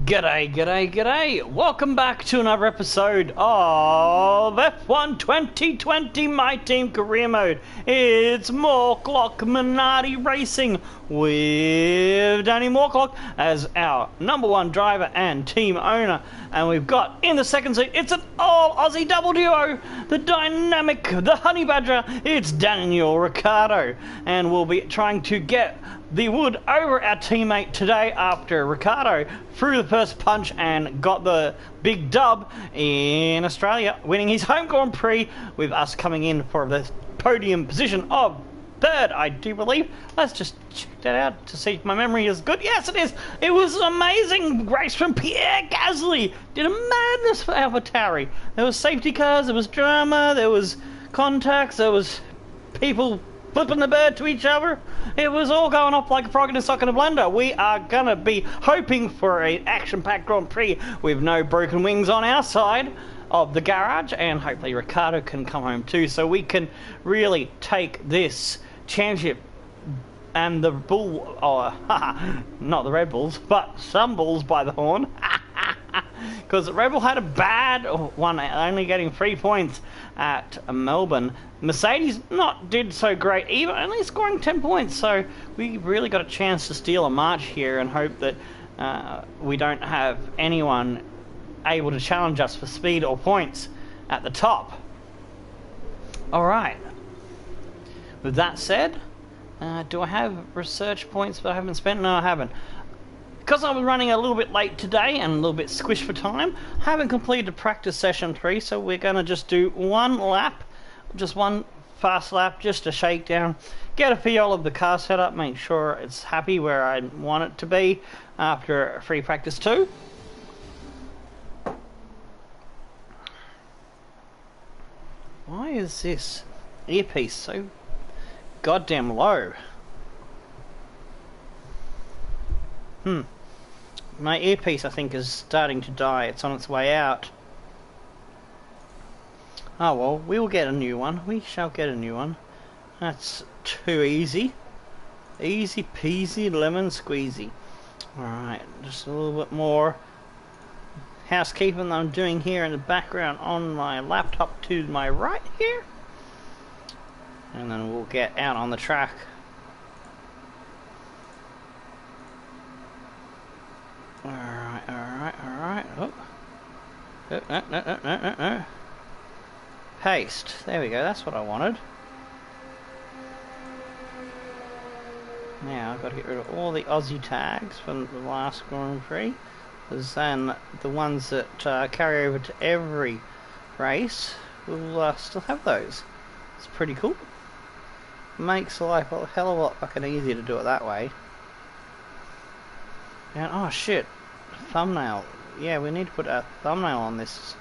G'day, g'day, g'day! Welcome back to another episode of F1 2020 My Team Career Mode. It's Morklock Minardi Racing with Danny Morklock as our #1 driver and team owner. And we've got in the second seat, it's an all Aussie double duo, the dynamic, the honey badger, it's Daniel Ricciardo. And we'll be trying to get the wood over our teammate today after Ricciardo threw the first punch and got the big dub in Australia, winning his home Grand Prix with us coming in for the podium position of third, I do believe. Let's just check that out to see if my memory is good. Yes, it is. It was an amazing race from Pierre Gasly. Did a madness for AlphaTauri. There was safety cars, there was drama, there was contacts, there was people flipping the bird to each other. It was all going off like a frog in a sock in a blender. We are going to be hoping for an action-packed Grand Prix with no broken wings on our side of the garage, and hopefully Ricciardo can come home too, so we can really take this championship and the bull, not the Red Bulls, but some bulls by the horn. Because Red Bull had a bad one, only getting 3 points at Melbourne. Mercedes did so great either, only scoring 10 points. So we really got a chance to steal a march here and hope that we don't have anyone able to challenge us for speed or points at the top. Alright. With that said, do I have research points that I haven't spent? No, I haven't. Because I was running a little bit late today and a little bit squished for time, I haven't completed practice session 3, so we're going to just do one lap, just one fast lap, just a shakedown, get a feel of the car setup, make sure it's happy where I want it to be after free practice 2. Why is this earpiece so goddamn low? My earpiece, I think, is starting to die. It's on its way out. Oh well, we will get a new one. We shall get a new one. That's too easy. Easy peasy lemon squeezy. Alright, just a little bit more housekeeping that I'm doing here in the background on my laptop to my right here. And then we'll get out on the track. Alright. Oh. No. Paste. There we go, that's what I wanted. Now I've got to get rid of all the Aussie tags from the last Grand Prix. Because then the ones that carry over to every race will still have those. It's pretty cool. Makes life a hell of a lot fucking easier to do it that way. And oh shit, thumbnail. Yeah, we need to put a thumbnail on this,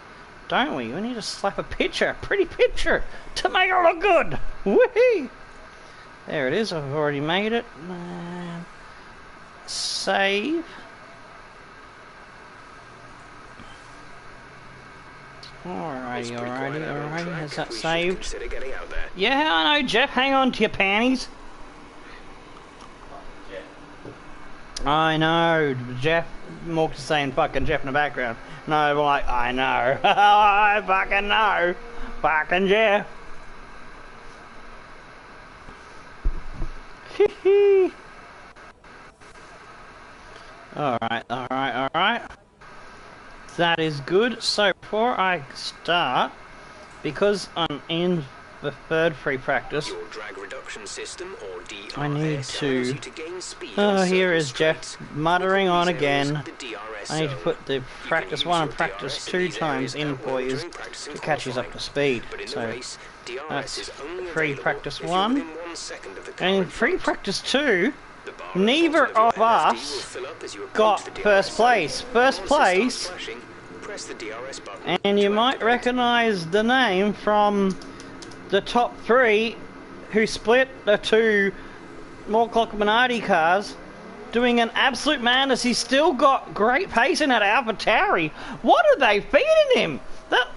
don't we? We need to slap a picture, a pretty picture, to make it look good. Woohoo! There it is. I've already made it. Save. Alrighty. Has that saved? Yeah, I know, Jeff. Hang on to your panties. I know, Jeff. Mork's saying fucking Jeff in the background. No, like, I know. I fucking know. Fucking Jeff. Alright. That is good. So, before I start, because I'm in the third free practice, I need to... Oh, here is Jeff muttering on again. I need to put the practice 1 and practice 2 times in for you to catch us up to speed. So that's free practice 1. And in free practice 2, neither of us got first place. First place, and you might recognize the name from the top 3 who split the 2 Morklock Minardi cars, doing an absolute madness. He's still got great pace in that AlphaTauri. What are they feeding him? That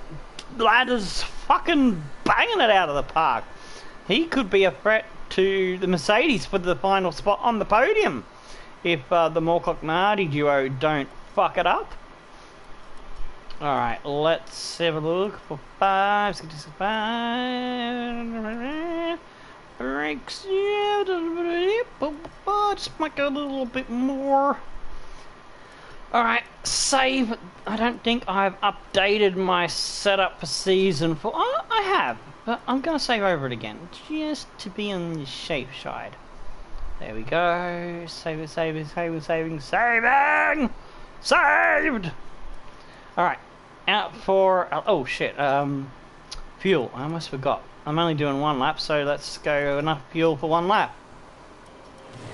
lad is fucking banging it out of the park. He could be a threat to the Mercedes for the final spot on the podium if the Morklock Minardi duo don't fuck it up. Alright, let's have a look for 5, 6, 5. Brakes, yeah, just make it a little bit more. Alright, save. I don't think I've updated my setup for season 4. Oh, I have, but I'm going to save over it again, just to be on the safe side. There we go. Saving. Saved! Alright, out for... oh shit, fuel. I almost forgot. I'm only doing 1 lap, so let's go enough fuel for 1 lap.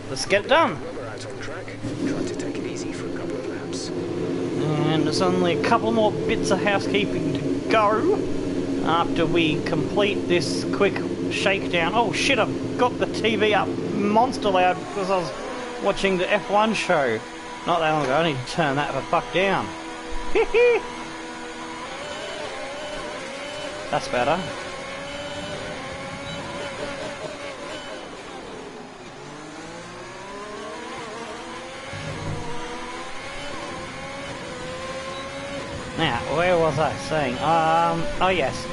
Let's get it done. We're out on track. Try to take it easy for a couple of laps. And there's only a couple more bits of housekeeping to go after we complete this quick shakedown. Oh shit, I've got the TV up monster loud because I was watching the F1 show not that long ago. I need to turn that the fuck down. That's better. Now, where was I saying? Oh yes,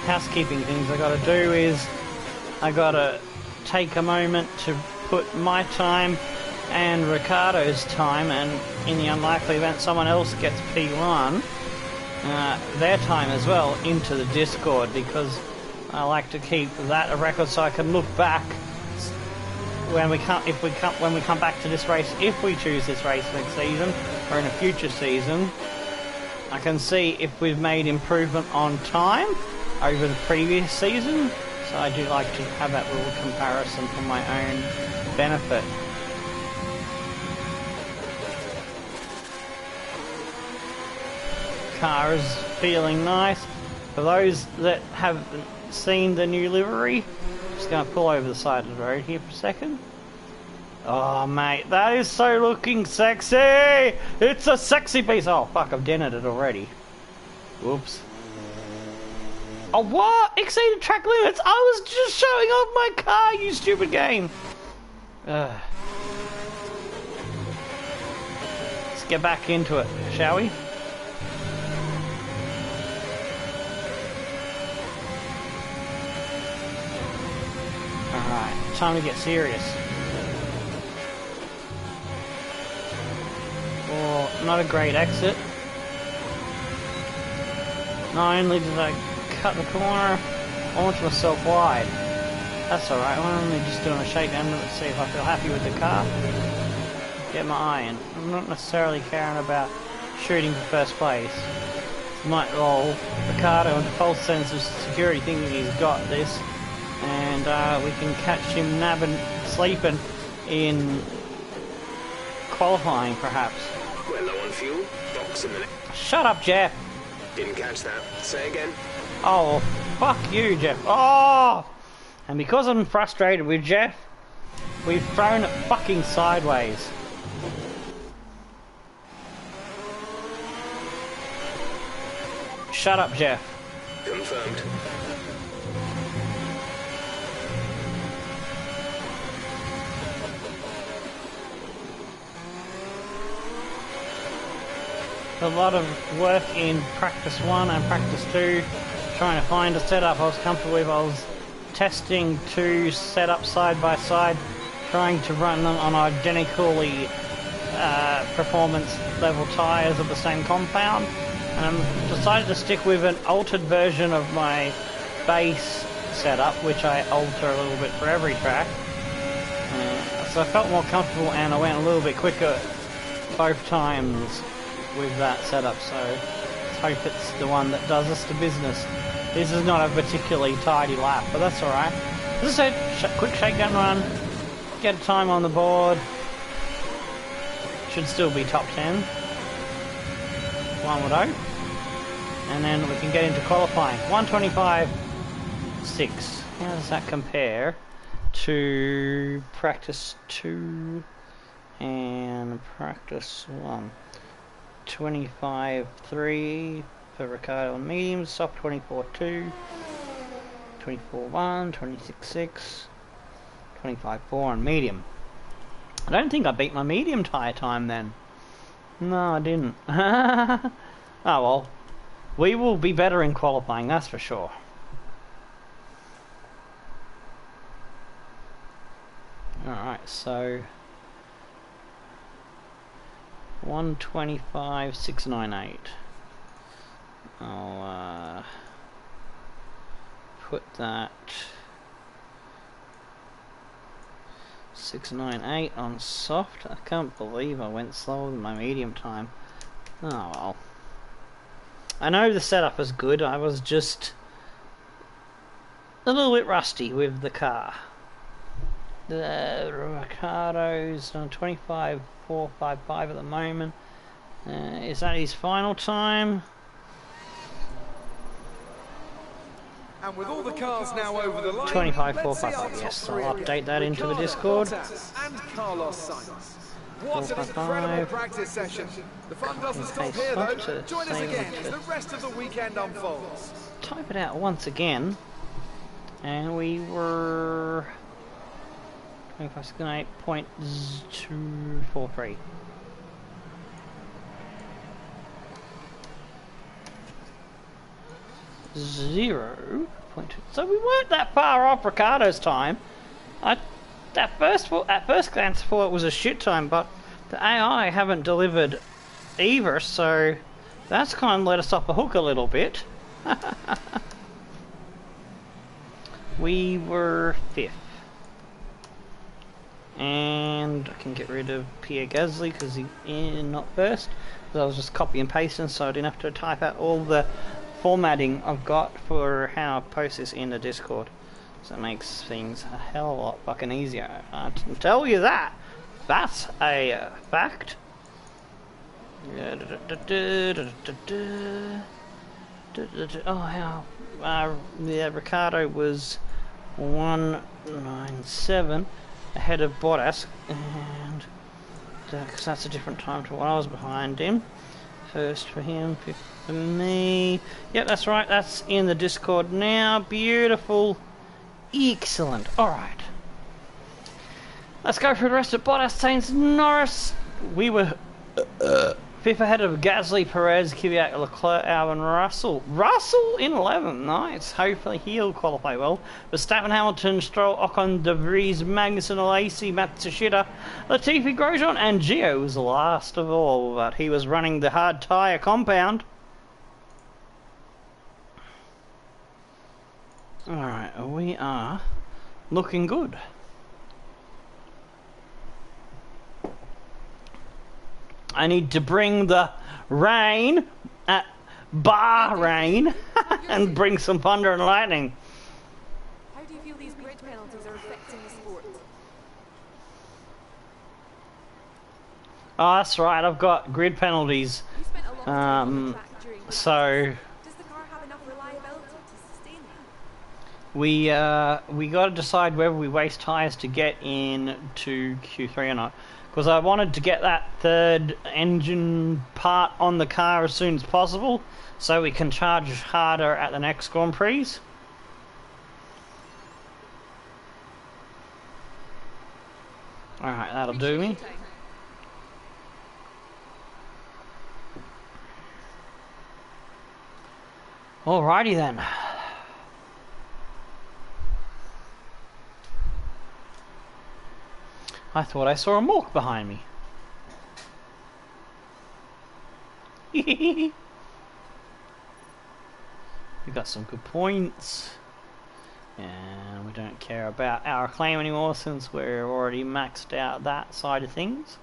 housekeeping things I gotta do is I gotta take a moment to put my time and Ricardo's time, and in the unlikely event someone else gets P1, their time as well into the Discord, because I like to keep that a record so I can look back when we come back to this race, if we choose this race next season or in a future season. I can see if we've made improvement on time over the previous season, so I do like to have that little comparison for my own benefit. Car is feeling nice. For those that haven't seen the new livery, I'm just going to pull over the side of the road here for a second. Oh mate, that is so looking sexy! It's a sexy piece! Oh fuck, I've dented it already. Whoops. Oh what? Exceeded track limits! I was just showing off my car, you stupid game! Let's get back into it, shall we? Alright, time to get serious. Or not a great exit. Not only did I cut the corner, I launched myself wide. That's alright, I'm only just doing a shakedown to see if I feel happy with the car. Get my eye in. I'm not necessarily caring about shooting for first place. Might roll Ricardo into false sense of security thinking he's got this, and we can catch him nabbing, sleeping in qualifying perhaps. We're low on fuel. Box in the... Shut up, Jeff. Didn't catch that. Say again. Oh, fuck you, Jeff. Oh! And because I'm frustrated with Jeff, we've thrown it fucking sideways. Shut up, Jeff. Confirmed. A lot of work in practice 1 and practice 2, trying to find a setup I was comfortable with. I was testing 2 setups side by side, trying to run them on identically performance level tyres of the same compound, and I decided to stick with an altered version of my base setup, which I alter a little bit for every track. So I felt more comfortable, and I went a little bit quicker both times with that setup, so let's hope it's the one that does us the business. This is not a particularly tidy lap, but that's alright. As I said, quick shakedown run, get a time on the board, should still be top 10, one would hope, and then we can get into qualifying. 1:25.6. How does that compare to practice 2 and practice 1? 25.3 for Ricardo on medium, soft 24.2, 24.1, 26.6, 25.4 on medium. I don't think I beat my medium tyre time then. No, I didn't. Oh well. We will be better in qualifying, that's for sure. Alright, so 125,698. I'll put that 698 on soft. I can't believe I went slower than my medium time. Oh well. I know the setup is good, I was just a little bit rusty with the car. The Ricardo's on 25,455 at the moment. Is that his final time? And with all the cars now over the line, 25,455. Yes, I'll update that into the Discord. And Carlos Sainz. What an incredible practice session. The fun doesn't stop here though. Join us again as the rest of the weekend unfolds. Type it out once again. And we were 25,698.243. .2. So we weren't that far off Ricardo's time. At first glance I thought it was a shit time, but the AI haven't delivered either, so that's kind of let us off the hook a little bit. We were 5th. And I can get rid of Pierre Gasly because he's not first. I was just copy and pasting, so I didn't have to type out all the formatting I've got for how I post this in the Discord. So it makes things a hell of a lot fucking easier. I can tell you that. That's a fact. Oh, how? Yeah, Ricardo was 197 ahead of Bottas, and because that's a different time to what I was behind him. First for him, 5th for me. Yep, that's right. That's in the Discord now. Beautiful. Excellent. Alright. Let's go through the rest of Bottas, Sainz, Norris. We were 5th ahead of Gasly, Perez, Kvyat, Leclerc, Albon, Russell. Russell in 11th. Nice. Hopefully he'll qualify well. Verstappen, Hamilton, Stroll, Ocon, De Vries, Magnussen, Lacey, Matsushita, Latifi, Grosjean, and Gio was the last of all, but he was running the hard tyre compound. Alright, we are looking good. I need to bring the rain at Bahrain and bring some thunder and lightning. How do you feel these grid penalties are affecting the sport? Oh, that's right, I've got grid penalties. You spent a lot of time on the track during races. So Does the car have enough reliability to sustain that? we got to decide whether we waste tyres to get into Q3 or not. Because I wanted to get that third engine part on the car as soon as possible, so we can charge harder at the next Grand Prix. Alright, that'll do me. Alrighty then. I thought I saw a Mork behind me. We got some good points. And we don't care about our claim anymore since we're already maxed out that side of things.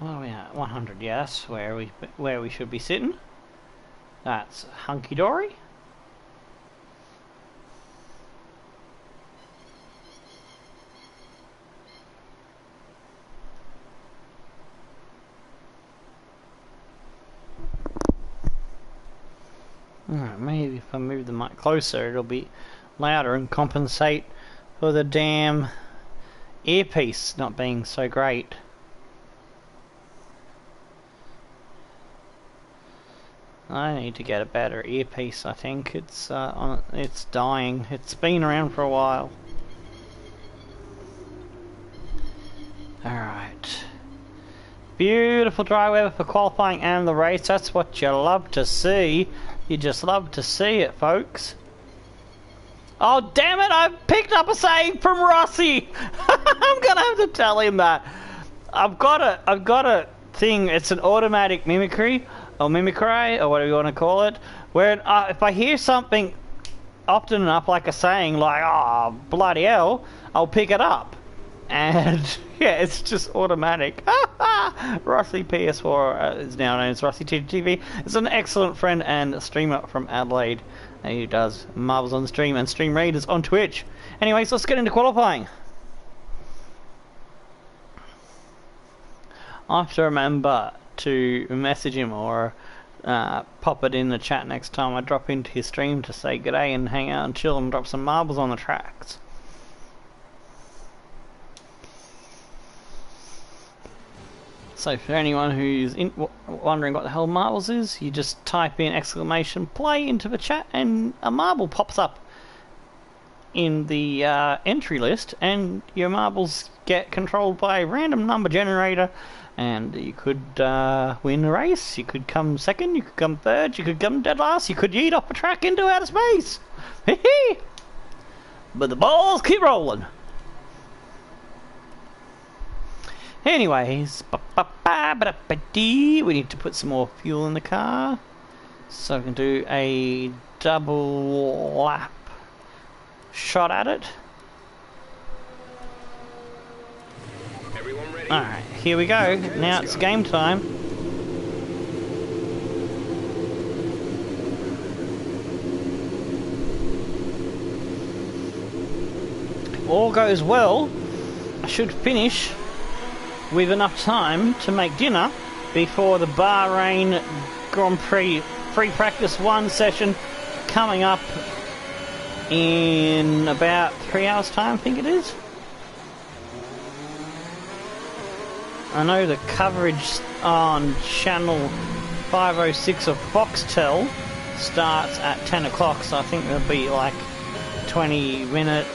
Well, we at 100, yeah, that's where we should be sitting. That's hunky dory. Alright, maybe if I move the mic closer it'll be louder and compensate for the damn earpiece not being so great. I need to get a better earpiece, I think. It's dying. It's been around for a while. Alright. Beautiful dry weather for qualifying and the race. That's what you love to see. You just love to see it, folks. Oh, damn it! I picked up a save from Rossi! I'm gonna have to tell him that. I've got a thing, it's an automatic mimicry, or whatever you want to call it, where if I hear something often enough, like a saying, like, oh, bloody hell, I'll pick it up. And, yeah, it's just automatic. Rossi PS4 is now known as Rossi TTV. It's an excellent friend and streamer from Adelaide who does marvels on stream and stream raiders on Twitch. Anyways, let's get into qualifying. I have to remember to message him or pop it in the chat next time I drop into his stream to say g'day and hang out and chill and drop some marbles on the tracks. So for anyone who's wondering what the hell marbles is, you just type in exclamation play into the chat and a marble pops up in the entry list, and your marbles get controlled by a random number generator, and you could win a race, you could come second, you could come third, you could come dead last, you could yeet off a track into outer space. But the balls keep rolling. Anyways, we need to put some more fuel in the car, so we can do a double lap shot at it. Everyone ready? Alright, here we go. Now it's game time. If all goes well, I should finish with enough time to make dinner before the Bahrain Grand Prix free practice 1 session coming up in about 3 hours time, I think it is. I know the coverage on channel 506 of Foxtel starts at 10 o'clock, so I think there'll be like 20-minute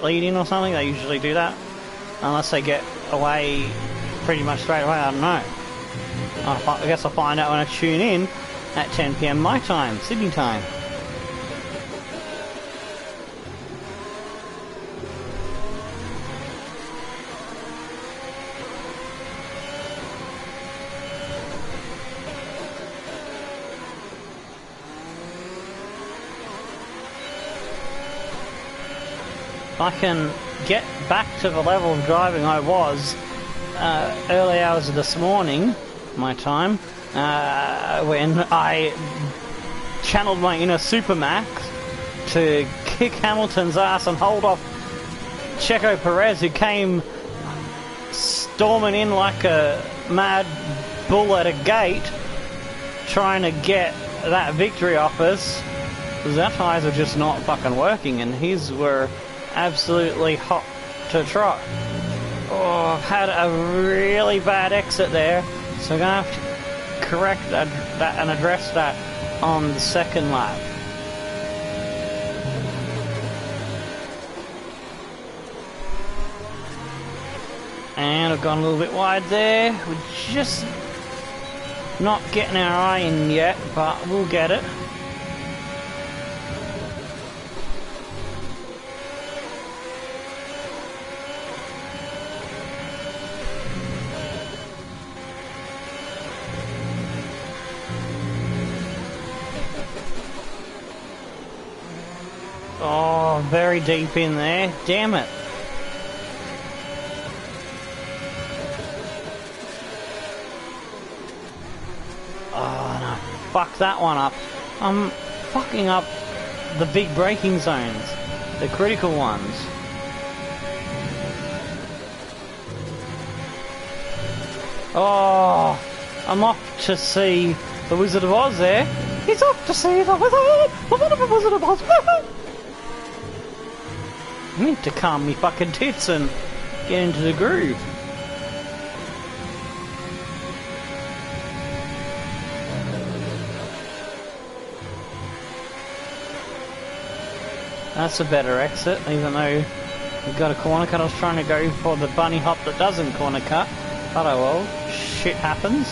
lead-in or something. They usually do that, unless they get away pretty much straight away. I don't know. I guess I'll find out when I tune in at 10 PM my time, Sydney time. If I can get back to the level of driving I was early hours of this morning, my time, when I channeled my inner Supermax to kick Hamilton's ass and hold off Checo Perez, who came storming in like a mad bull at a gate trying to get that victory off us, because our tyres were just not fucking working and his were absolutely hot to trot. Oh, I've had a really bad exit there, so I'm going to have to correct that and address that on the second lap. And I've gone a little bit wide there. We're just not getting our eye in yet, but we'll get it. Oh, very deep in there. Damn it. Oh, no. Fuck that one up. I'm fucking up the big braking zones. The critical ones. Oh, I'm off to see the Wizard of Oz there. He's off to see the Wizard of Oz. I need to calm me fucking tits and get into the groove. That's a better exit, even though we've got a corner cut. I was trying to go for the bunny hop that doesn't corner cut. But oh well, shit happens.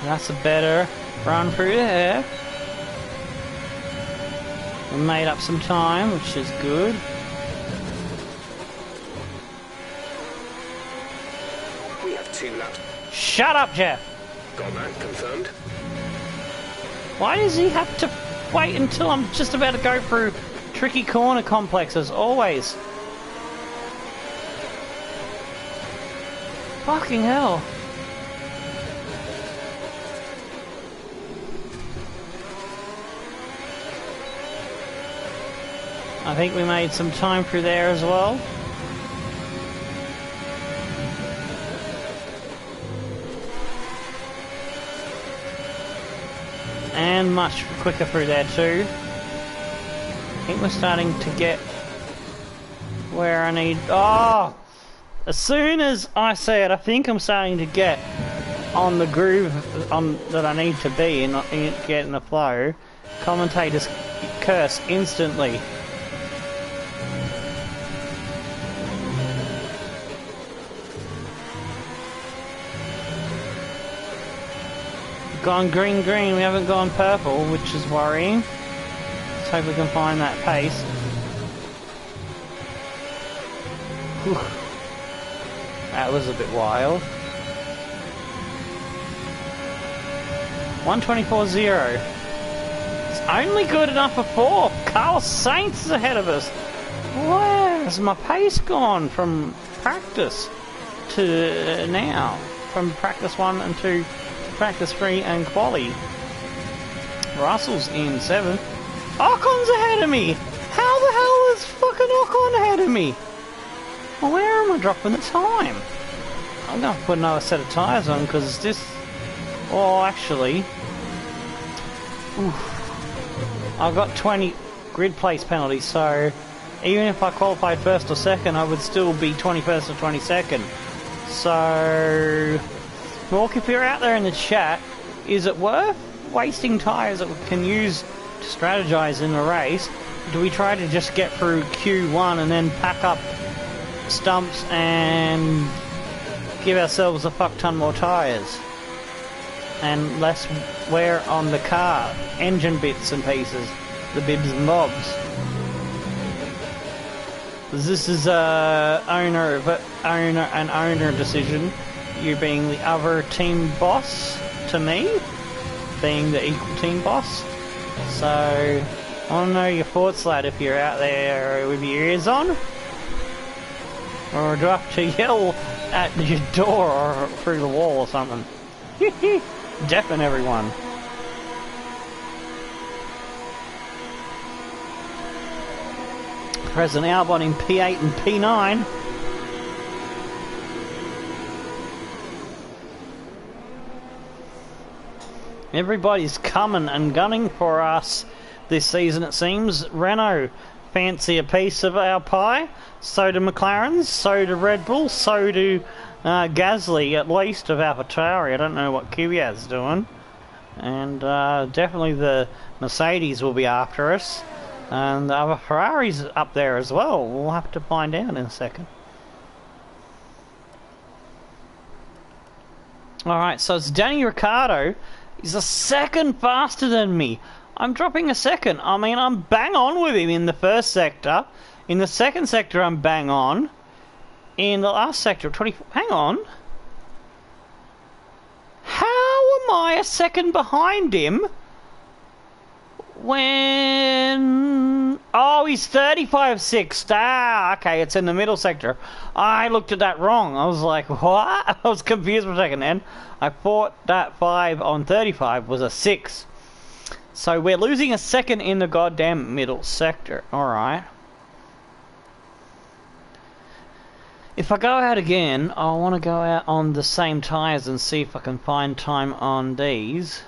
That's a better run through there. We made up some time, which is good. We have 2 laps. Shut up, Jeff! Got that confirmed. Why does he have to wait until I'm just about to go through tricky corner complexes, always? Fucking hell. I think we made some time through there as well. And much quicker through there too. I think we're starting to get where I need... Oh! As soon as I said I think I'm starting to get on the groove that I need to be and get in the flow, commentators curse instantly. Gone green, we haven't gone purple, which is worrying. Let's hope we can find that pace. Whew. That was a bit wild. 124.0. It's only good enough for 4. Carlos Sainz is ahead of us. Where's my pace gone from practice to now? From practice 1 and 2 to practice 3 and quali. Russell's in 7th. Ocon's ahead of me! How the hell is fucking Ocon ahead of me? Well, where am I dropping the time? I'm going to put another set of tyres on because this... Oh, actually... Oof. I've got 20 grid place penalties, so even if I qualified 1st or 2nd, I would still be 21st or 22nd. So... Mork, if you're out there in the chat, is it worth wasting tyres that we can use to strategize in the race? Do we try to just get through Q1 and then pack up stumps and give ourselves a fuck ton more tyres? And less wear on the car, engine bits and pieces, the bibs and bobs. This is a owner decision. You being the other team boss to me, being the equal team boss. So, I want to know your thoughts, lad, if you're out there with your ears on. Or do I have to yell at your door or through the wall or something? Deafen everyone. President Albon in P8 and P9. Everybody's coming and gunning for us this season, it seems. Renault fancy a piece of our pie. So do McLaren's, so do Red Bull, so do Gasly, at least, of AlphaTauri. I don't know what Kvyat's doing. And definitely the Mercedes will be after us. And the other Ferrari's up there as well. We'll have to find out in a second. Alright, so it's Danny Ricciardo. He's a second faster than me. I'm dropping a second. I mean, I'm bang on with him in the first sector. In the second sector, I'm bang on. In the last sector, 20... Hang on. How am I a second behind him when... Oh, he's 35.6. Ah, okay, it's in the middle sector. I looked at that wrong. I was like, what? I was confused for a second then. I thought that 5 on 35 was a 6. So we're losing a second in the goddamn middle sector. Alright. If I go out again, I want to go out on the same tyres and see if I can find time on these.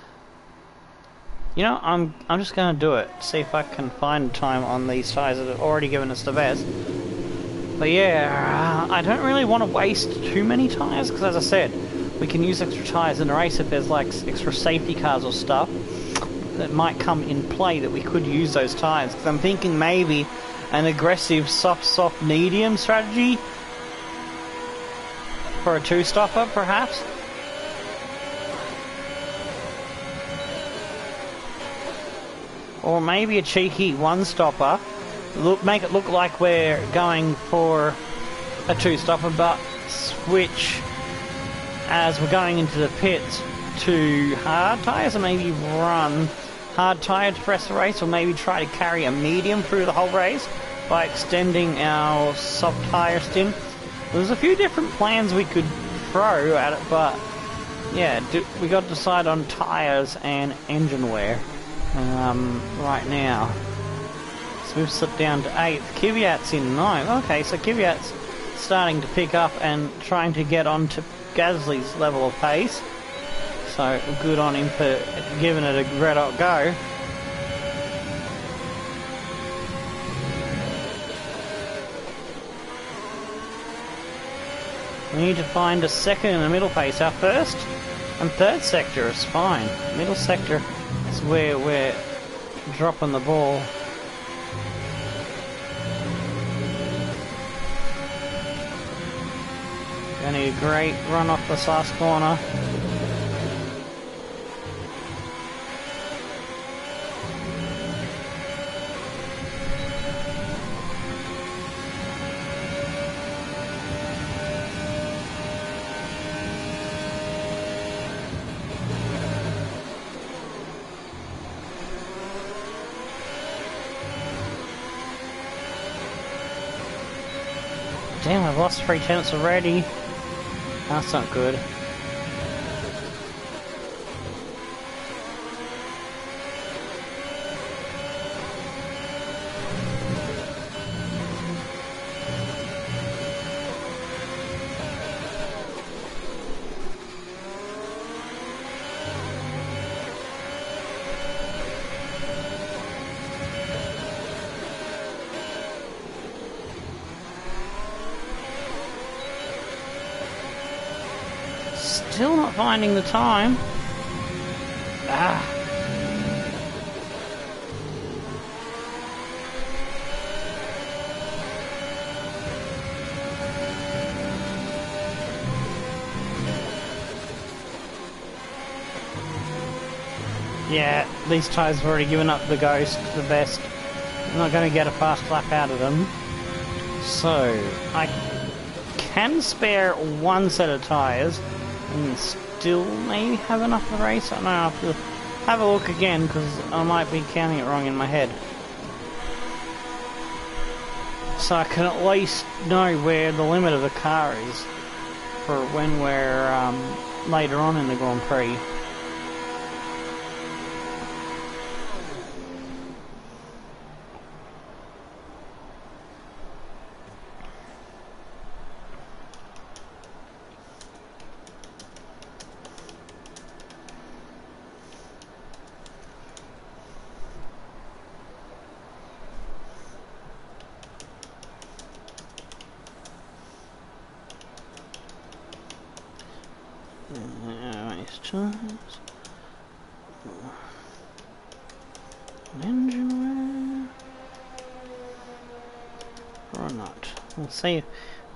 You know, I'm just going to do it. See if I can find time on these tyres that have already given us the best. But yeah, I don't really want to waste too many tyres, because as I said, we can use extra tyres in the race if there's like extra safety cars or stuff. that might come in play that we could use those tyres. Because I'm thinking maybe an aggressive soft medium strategy for a two-stopper, perhaps. Or maybe a cheeky one-stopper. Make it look like we're going for a two-stopper, but switch as we're going into the pits to hard tyres, or maybe run hard tyre to press the race, or maybe try to carry a medium through the whole race by extending our soft tyre stint. There's a few different plans we could throw at it, but yeah, we got to decide on tyres and engine wear right now. So we've slipped down to 8th. Kvyat's in 9th. Okay, so Kvyat's starting to pick up and trying to get on to Gasly's level of pace. So good on him for giving it a red hot go. We need to find a second in the middle pace. Our first and third sector is fine. Middle sector is where we're dropping the ball. Gonna need a great run off this last corner. Damn, I've lost 3 tenths already. That's not good. Still not finding the time. Ah. Yeah, these tyres have already given up the ghost, the best. I'm not going to get a fast lap out of them. So, I can spare one set of tyres and still maybe have enough for the race. I don't know, I'll have to have a look again because I might be counting it wrong in my head. So I can at least know where the limit of the car is for when we're later on in the Grand Prix. Engine wear or not? We'll see.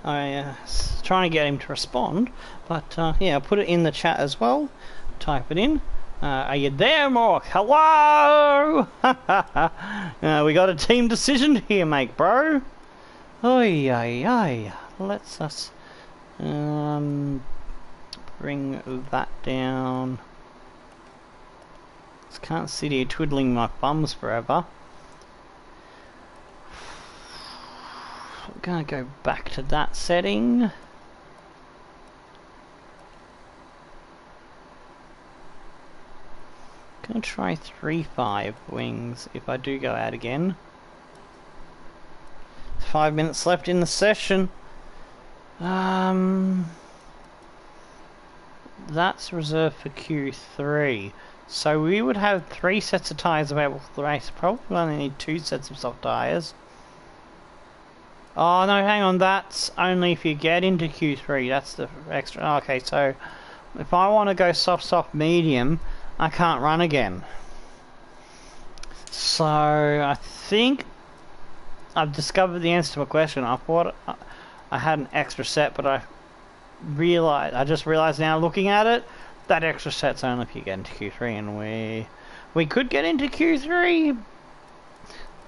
I trying to get him to respond, but yeah, I'll put it in the chat as well. Type it in. Are you there, Mork? Hello! We got a team decision here, mate, bro. Oi, oi, oi. Let's us bring that down. Just can't sit here twiddling my thumbs forever. I'm gonna go back to that setting. Gonna try 3.5 wings if I do go out again. 5 minutes left in the session. That's reserved for Q3. So we would have 3 sets of tyres available for the race. Probably only need 2 sets of soft tyres. Oh no, hang on, that's only if you get into Q3. That's the extra. Okay, so if I want to go soft, medium, I can't run again. So I think I've discovered the answer to my question. I thought I had an extra set, but I just realized now looking at it, that extra set's only if you get into Q3, and we could get into Q3,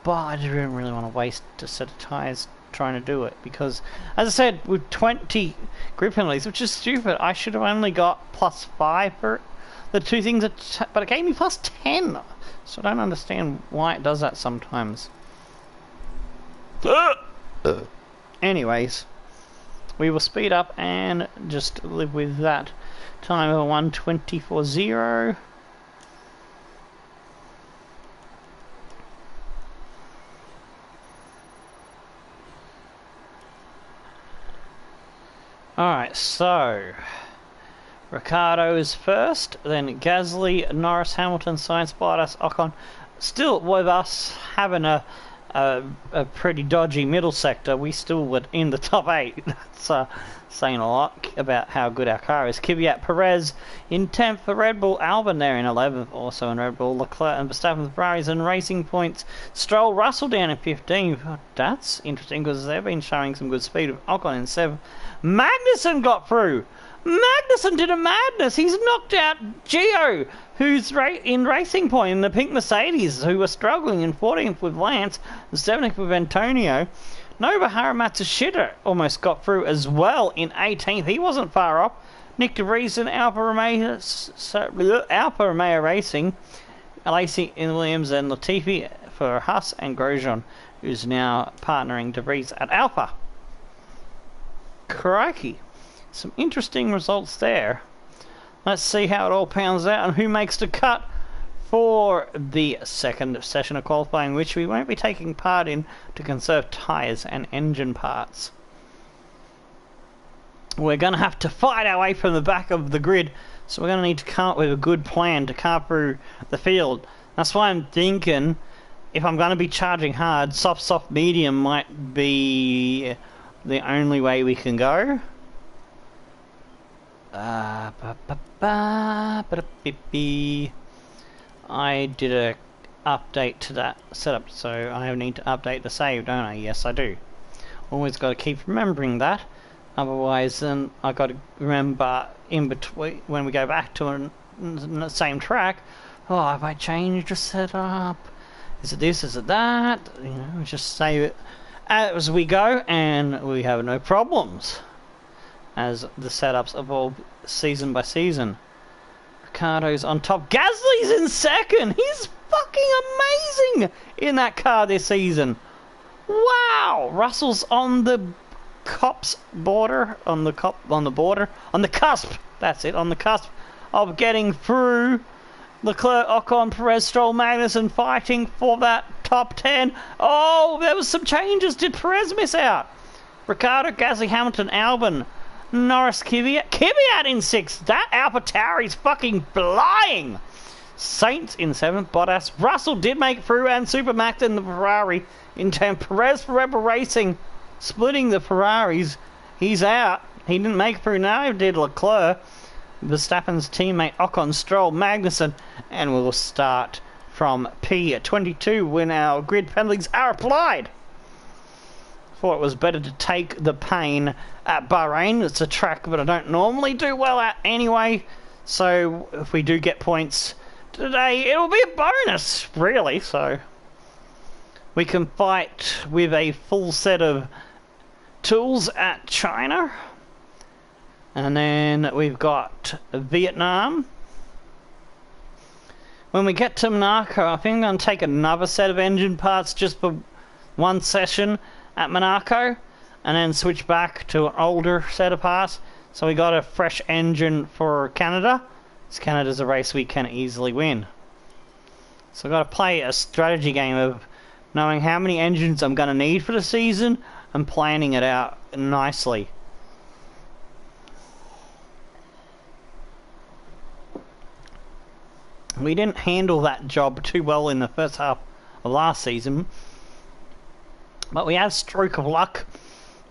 but I didn't really want to waste a set of tyres trying to do it, because as I said, with 20 grid penalties, which is stupid, I should have only got +5 for the two things, but it gave me +10, so I don't understand why it does that sometimes. Anyways, we will speed up and just live with that time of 1:24.0. Alright, so Ricciardo is first, then Gasly, Norris, Hamilton, Sainz, Bottas, Ocon. Still with us having a pretty dodgy middle sector, we still were in the top 8. That's saying a lot about how good our car is. Kvyat, Perez in 10th for Red Bull, Albon there in 11th, also in Red Bull, Leclerc and Verstappen, Ferraris and Racing Points, Stroll, Russell down in 15th. Oh, that's interesting because they've been showing some good speed. With Ocon in 7th. Magnussen got through! Magnussen did a madness! He's knocked out Gio, who's in Racing Point in the pink Mercedes, who were struggling in 14th with Lance and 17th with Antonio. Nobuharu Matsushita almost got through as well in 18th. He wasn't far off. Nick De Vries and Alfa Romeo Racing, Lacey in Williams and Latifi for Haas, and Grosjean, who's now partnering De Vries at Alfa. Crikey. Some interesting results there. Let's see how it all pans out and who makes the cut for the second session of qualifying, which we won't be taking part in to conserve tyres and engine parts. We're going to have to fight our way from the back of the grid, so we're going to need to come up with a good plan to car through the field. That's why I'm thinking, if I'm going to be charging hard, soft, medium might be the only way we can go. I did a update to that setup, so I need to update the save, don't I? Yes, I do. Always got to keep remembering that. Otherwise, then I got to remember in between when we go back to the same track. Oh, have I changed the setup? Is it this? Is it that? You know, just save it as we go, and we have no problems as the setups evolve season by season. Ricardo's on top. Gasly's in second. He's fucking amazing in that car this season. Wow. Russell's on the cusp. That's it, on the cusp of getting through. Leclerc, Ocon, Perez, Stroll, Magnussen fighting for that top 10. Oh, there was some changes. Did Perez miss out? Ricciardo, Gasly, Hamilton, Albon, Norris, Kvyat in 6th. That AlphaTauri's fucking flying. Sainz in 7th. Bottas. Russell did make through, and Supermax in the Ferrari in 10th. Perez for Rebel Racing, splitting the Ferraris. He's out. He didn't make through. Now did Leclerc. Verstappen's teammate Ocon, Stroll, Magnussen, and we'll start from P22 when our grid penalties are applied. Thought it was better to take the pain at Bahrain. It's a track that I don't normally do well at anyway, so if we do get points today, it'll be a bonus, really. So we can fight with a full set of tools at China. And then we've got Vietnam. When we get to Monaco, I think I'm going to take another set of engine parts just for one session at Monaco, and then switch back to an older set of parts. So we got a fresh engine for Canada. Because Canada's a race we can easily win. So I've got to play a strategy game of knowing how many engines I'm going to need for the season and planning it out nicely. We didn't handle that job too well in the first half of last season, but we had a stroke of luck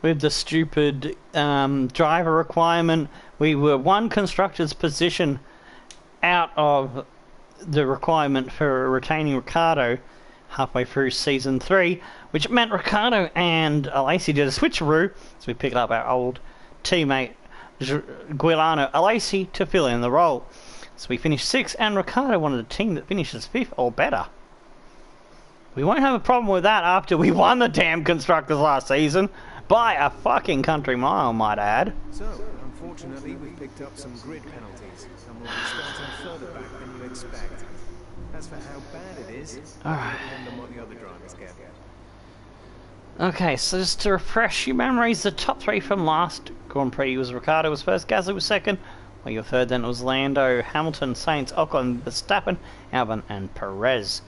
with the stupid driver requirement. We were one constructor's position out of the requirement for retaining Ricciardo, halfway through Season 3, which meant Ricardo and Alesi did a switcheroo, so we picked up our old teammate Guillermo Alesi to fill in the role. So we finished 6th, and Ricardo wanted a team that finishes 5th or better. We won't have a problem with that after we won the damn Constructors last season, by a fucking country mile, might I add. So, unfortunately, we picked up some grid penalties, and we'll be starting further back than you expect. As for how bad it is, it'll depend on what the other drivers get. Okay, so just to refresh your memories, the top 3 from last Grand Prix was Ricardo was first, Gasly was second, well, your third then it was Lando, Hamilton, Sainz, Ocon, Verstappen, Albon, and Perez.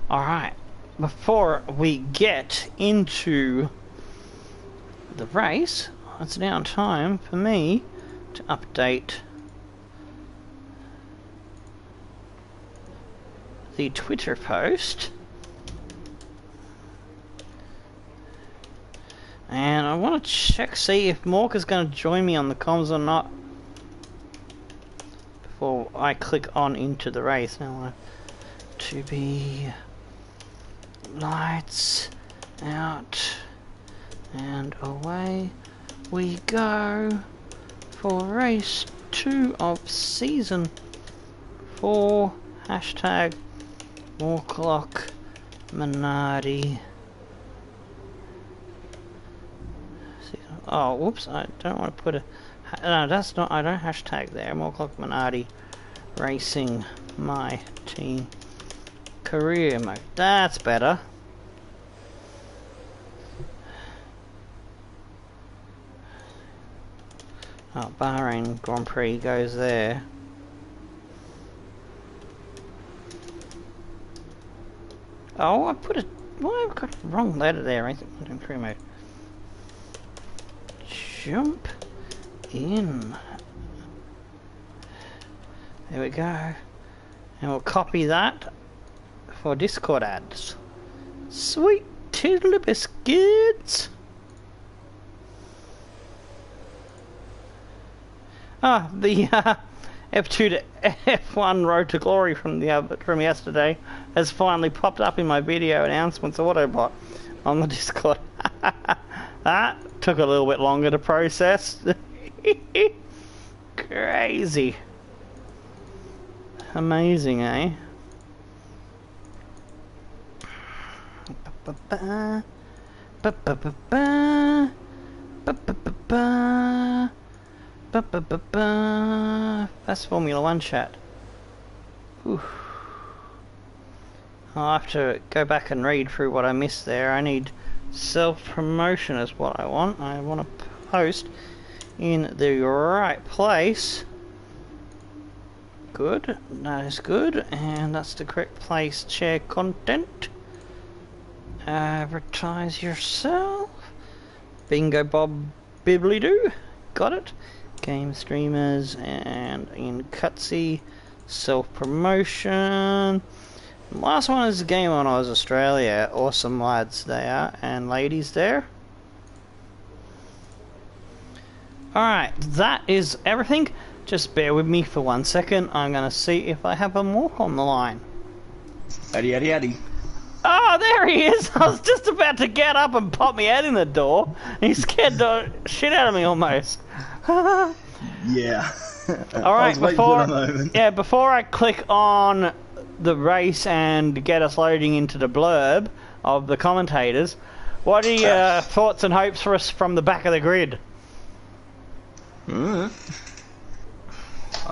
Alright, before we get into the race, it's now time for me to update the Twitter post. And I want to check, see if Mork is going to join me on the comms or not before I click on into the race. Now I want to be lights out and away we go for race 2 of season 4. Hashtag Morklock Minardi. Oh, whoops! I don't want to put a. No, that's not. I don't hashtag there. Morklock Minardi Racing my team career mode. That's better. Oh, Bahrain Grand Prix goes there. Oh, I put a. Why I've got the wrong letter there? I think in career mode. Jump in. There we go. And we'll copy that for Discord ads. Sweet tiddly biscuits. Ah, the F2 to F1 Road to Glory from yesterday has finally popped up in my video announcements Autobot on the Discord. That took a little bit longer to process. Crazy. Amazing, eh? That's Formula 1 chat. Whew. I'll have to go back and read through what I missed there. I need self-promotion is what I want. I want to post in the right place. Good, that is good, and that's the correct place. Share content. Advertise yourself. Bingo bob bibbly doo. Got it. Game streamers and in cutsy. Self-promotion. Last one is Game On Oz Australia. Awesome lads they are, and ladies there. Alright, that is everything. Just bear with me for 1 second. I'm going to see if I have a Mork on the line. Howdy, howdy, howdy. Oh, there he is! I was just about to get up and pop my head in the door. He scared the shit out of me almost. Yeah. Alright, before I click on the race and get us loading into the blurb of the commentators, what are your thoughts and hopes for us from the back of the grid? I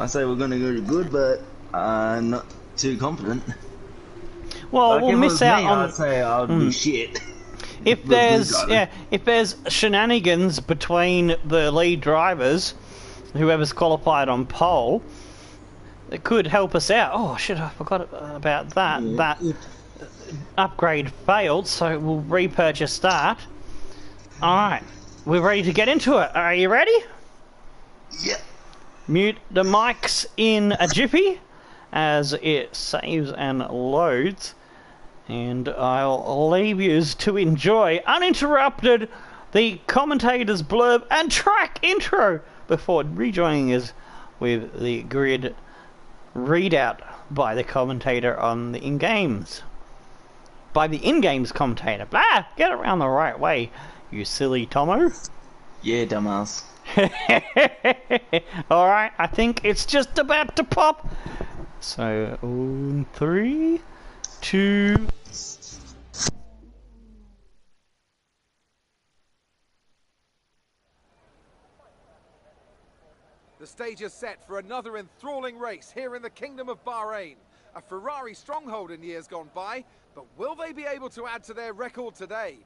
say we're gonna go good, but I'm not too confident. Well, like we'll miss out on. I'd say I'll be shit. If there's shenanigans between the lead drivers, whoever's qualified on pole, it could help us out. Oh shit, I forgot about that. Yeah. That upgrade failed, so we'll repurchase that. Alright, we're ready to get into it. Are you ready? Yeah. Mute the mics in a jiffy as it saves and loads. And I'll leave you to enjoy uninterrupted the commentator's blurb and track intro before rejoining us with the grid readout. by the commentator on the in-games. By the in-games commentator. Blah! Get it around the right way, you silly Tomo. Yeah, dumbass. Alright, I think it's just about to pop. So, 3, 2... The stage is set for another enthralling race here in the Kingdom of Bahrain. A Ferrari stronghold in years gone by, but will they be able to add to their record today?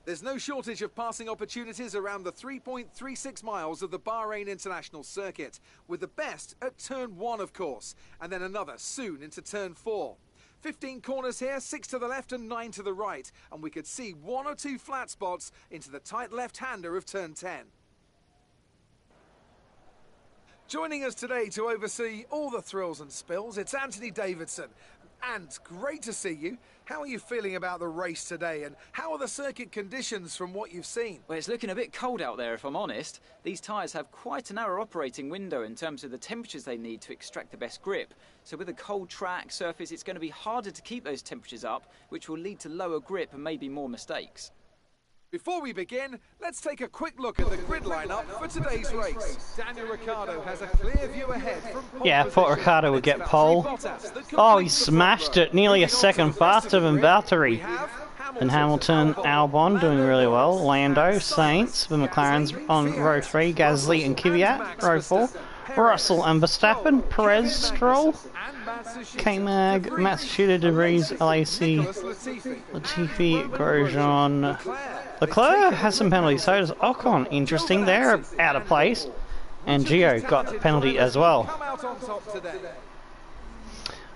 There's no shortage of passing opportunities around the 3.36 miles of the Bahrain International Circuit, with the best at turn 1, of course, and then another soon into turn 4. 15 corners here, 6 to the left and 9 to the right, and we could see 1 or 2 flat spots into the tight left-hander of turn 10. Joining us today to oversee all the thrills and spills, it's Anthony Davidson. And great to see you. How are you feeling about the race today, and how are the circuit conditions from what you've seen? Well, it's looking a bit cold out there, if I'm honest. These tyres have quite a narrow operating window in terms of the temperatures they need to extract the best grip. So with a cold track surface, it's going to be harder to keep those temperatures up, which will lead to lower grip and maybe more mistakes. Before we begin, let's take a quick look at the grid lineup for today's race. Daniel Ricciardo has a clear view ahead from pole Yeah, I thought position. Ricciardo would get pole. Oh, he smashed it nearly a second faster than Valtteri. And Hamilton, Albon doing really well. Lando, Sainz, the McLaren's on row 3, Gasly and Kvyat, row 4. Russell and Verstappen, Perez, Stroll, K-Mag, Matsushita, De Vries, LAC, Latifi, Grosjean. Leclerc has some penalties, so does Ocon. Interesting, they're out of place. And Gio got a penalty as well.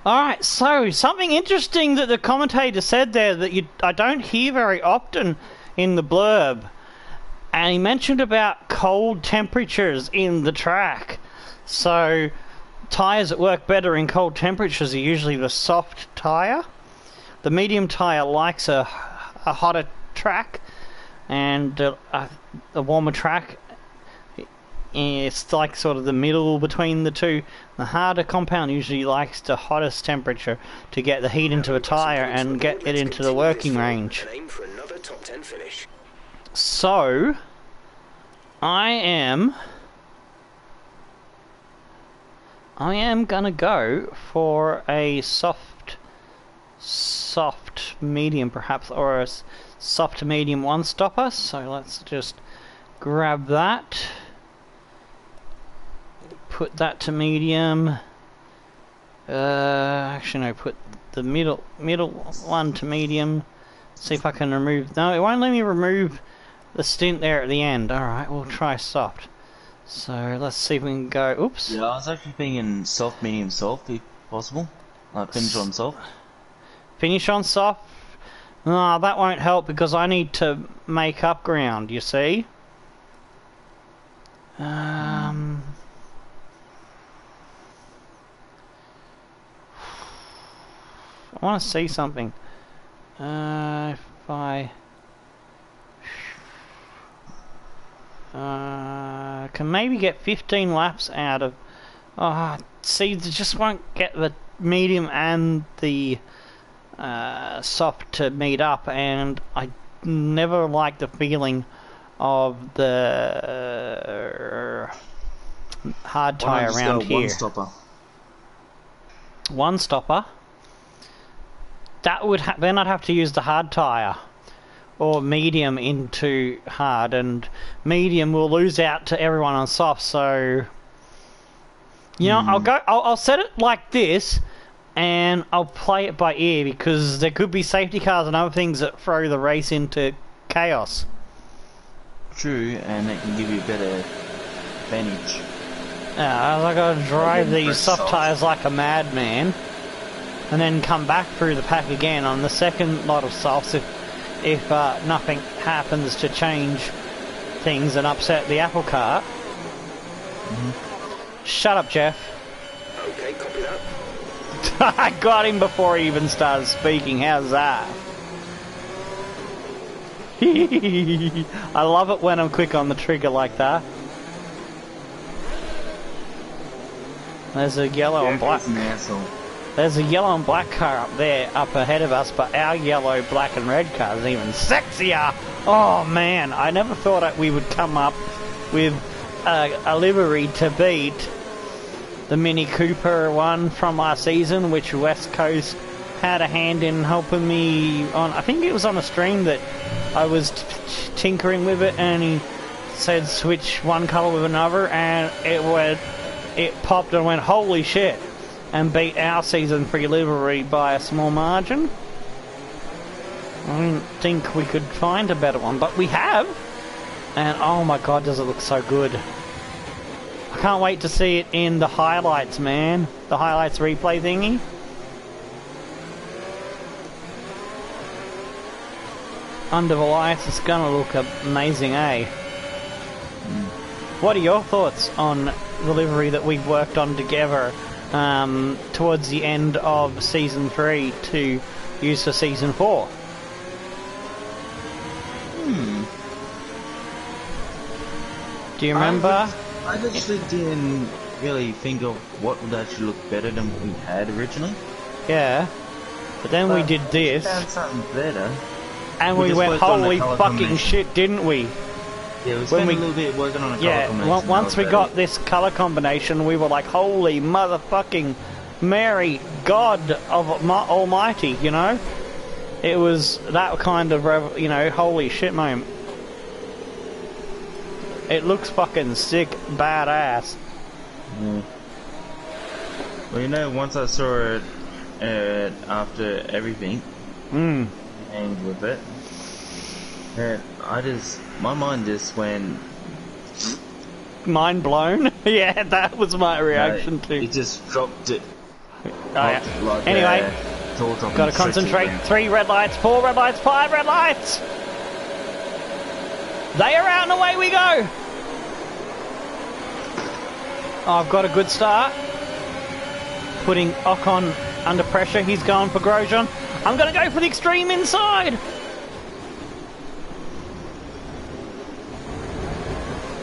Alright, so something interesting that the commentator said there that I don't hear very often in the blurb. And he mentioned about cold temperatures in the track. So, tyres that work better in cold temperatures are usually the soft tyre. The medium tyre likes a hotter track, and a warmer track. It's like sort of the middle between the two. The harder compound usually likes the hottest temperature to get the heat into a tyre and get it into the working range. So, I am gonna go for a soft medium perhaps, or a soft to medium one stopper. So let's just grab that, put that to medium. Actually no, put the middle one to medium. See if I can remove, no, it won't let me remove the stint there at the end. Alright, we'll try soft. So let's see if we can go, oops. Yeah, I was actually thinking soft, medium, soft if possible. Like finish on soft. Finish on soft? No, that won't help because I need to make up ground, you see. I want to see something. If I can maybe get 15 laps out of... see, they just won't get the medium and the soft to meet up, and I never like the feeling of the hard tyre around here. One stopper. That would then I'd have to use the hard tyre, or medium into hard, and medium will lose out to everyone on soft. So you know, I'll set it like this, and I'll play it by ear because there could be safety cars and other things that throw the race into chaos. True, and it can give you a better advantage. I gotta drive these soft tyres like a madman, and then come back through the pack again on the second lot of softs if nothing happens to change things and upset the apple cart. Shut up, Jeff. Okay, copy that. I got him before he even started speaking. How's that? I love it when I'm quick on the trigger like that. There's a yellow and black. He's an asshole. There's a yellow and black car up there, up ahead of us, but our yellow, black and red car is even sexier. Oh man, I never thought that we would come up with a livery to beat the Mini Cooper one from last season, which West Coast had a hand in helping me on. I think it was on a stream that I was tinkering with it, and he said switch one colour with another, and it popped and went, holy shit, and beat our season 3 livery by a small margin. I didn't think we could find a better one, but we have, and oh my god, does it look so good. I can't wait to see it in the highlights, man. The highlights replay thingy. Under the lights, it's gonna look amazing, eh? What are your thoughts on the livery that we've worked on together towards the end of Season 3 to use for Season 4? Do you remember? I actually didn't really think of what would actually look better than what we had originally. Yeah. But then we did this. We found something better. And we went, holy fucking shit, didn't we? Yeah, we spent a little bit working on a colour combination. Yeah, once we got this colour combination, we were like, holy motherfucking Mary, God of Almighty, you know? It was that kind of, you know, holy shit moment. It looks fucking sick, badass. Yeah. Well, you know, once I saw it after everything, and with it, my mind just went... Mind blown? Yeah, that was my reaction too. It just dropped it. Oh, yeah. Like, anyway, gotta concentrate. 3 red lights, 4 red lights, 5 red lights! They are out and away we go! I've got a good start. Putting Ocon under pressure. He's going for Grosjean. I'm going to go for the extreme inside.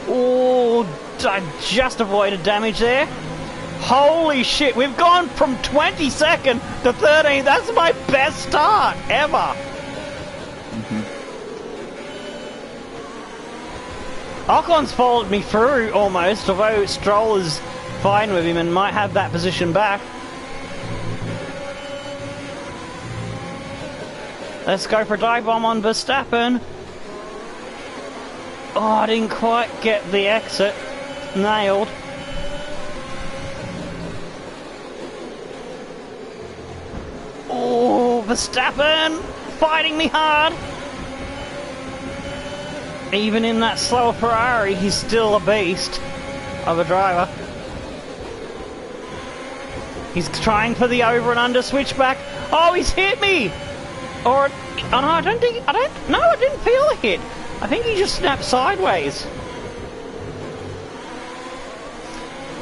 Oh, I just avoided damage there. Holy shit, we've gone from 22nd to 13th. That's my best start ever. Ocon's followed me through almost, although Stroll is fine with him and might have that position back. Let's go for a dive bomb on Verstappen. Oh, I didn't quite get the exit nailed. Oh, Verstappen fighting me hard. Even in that slower Ferrari, he's still a beast of a driver. He's trying for the over and under switchback. Oh, he's hit me! Or, oh no, I didn't feel a hit. I think he just snapped sideways.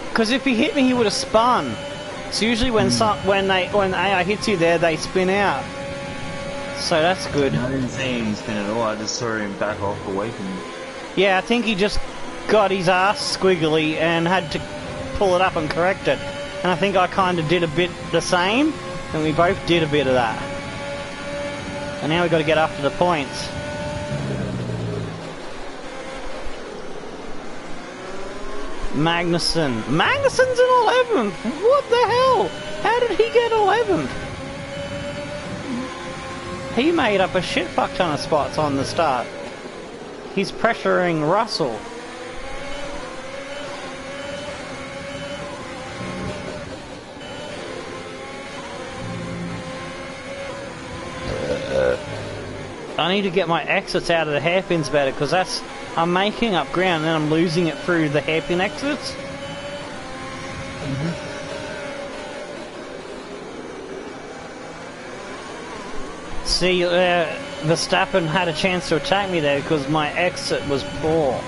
Because if he hit me, he would have spun. So usually when AI hits you there, they spin out. So that's good. I didn't see him spin at all, I just saw him back off away from me. Yeah, I think he just got his ass squiggly and had to pull it up and correct it. And I think I kind of did a bit the same, and we both did a bit of that. And now we've got to get after the points. Magnussen. Magnussen's in 11th! What the hell? How did he get 11th? He made up a shit fuck ton of spots on the start. He's pressuring Russell. I need to get my exits out of the hairpins better, because I'm making up ground and then I'm losing it through the hairpin exits. See, Verstappen had a chance to attack me there because my exit was poor.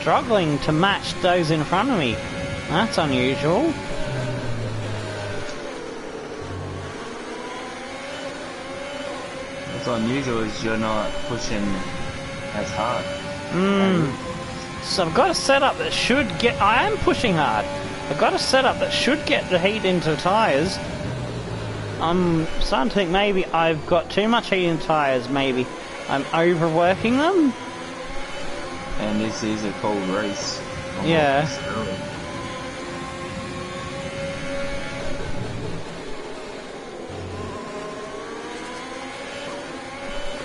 struggling to match those in front of me. That's unusual. What's unusual is you're not pushing as hard. So I've got a setup that should get... I am pushing hard. I've got a setup that should get the heat into the tyres. I'm starting to think maybe I've got too much heat in the tyres, maybe. I'm overworking them? And this is a cold race. Yeah.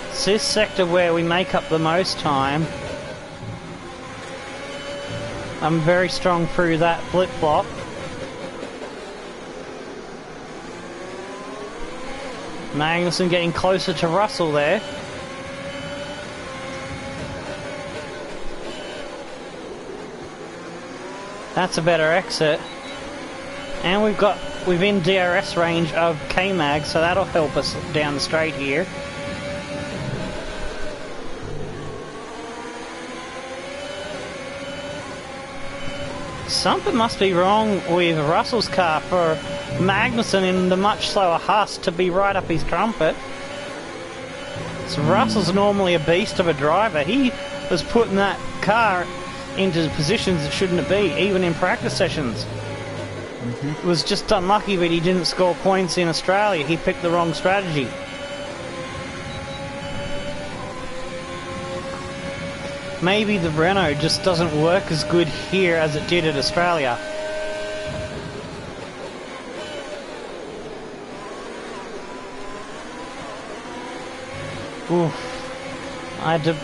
It's this sector where we make up the most time. I'm very strong through that flip-flop. Magnussen getting closer to Russell there. That's a better exit. And we've got within DRS range of K-Mag, so that'll help us down the straight here. Something must be wrong with Russell's car for Magnussen in the much slower Haas to be right up his trumpet. So Russell's normally a beast of a driver. He was putting that car into positions it shouldn't be, even in practice sessions. It was just unlucky that he didn't score points in Australia. He picked the wrong strategy. Maybe the Renault just doesn't work as good here as it did at Australia. Oof. I had to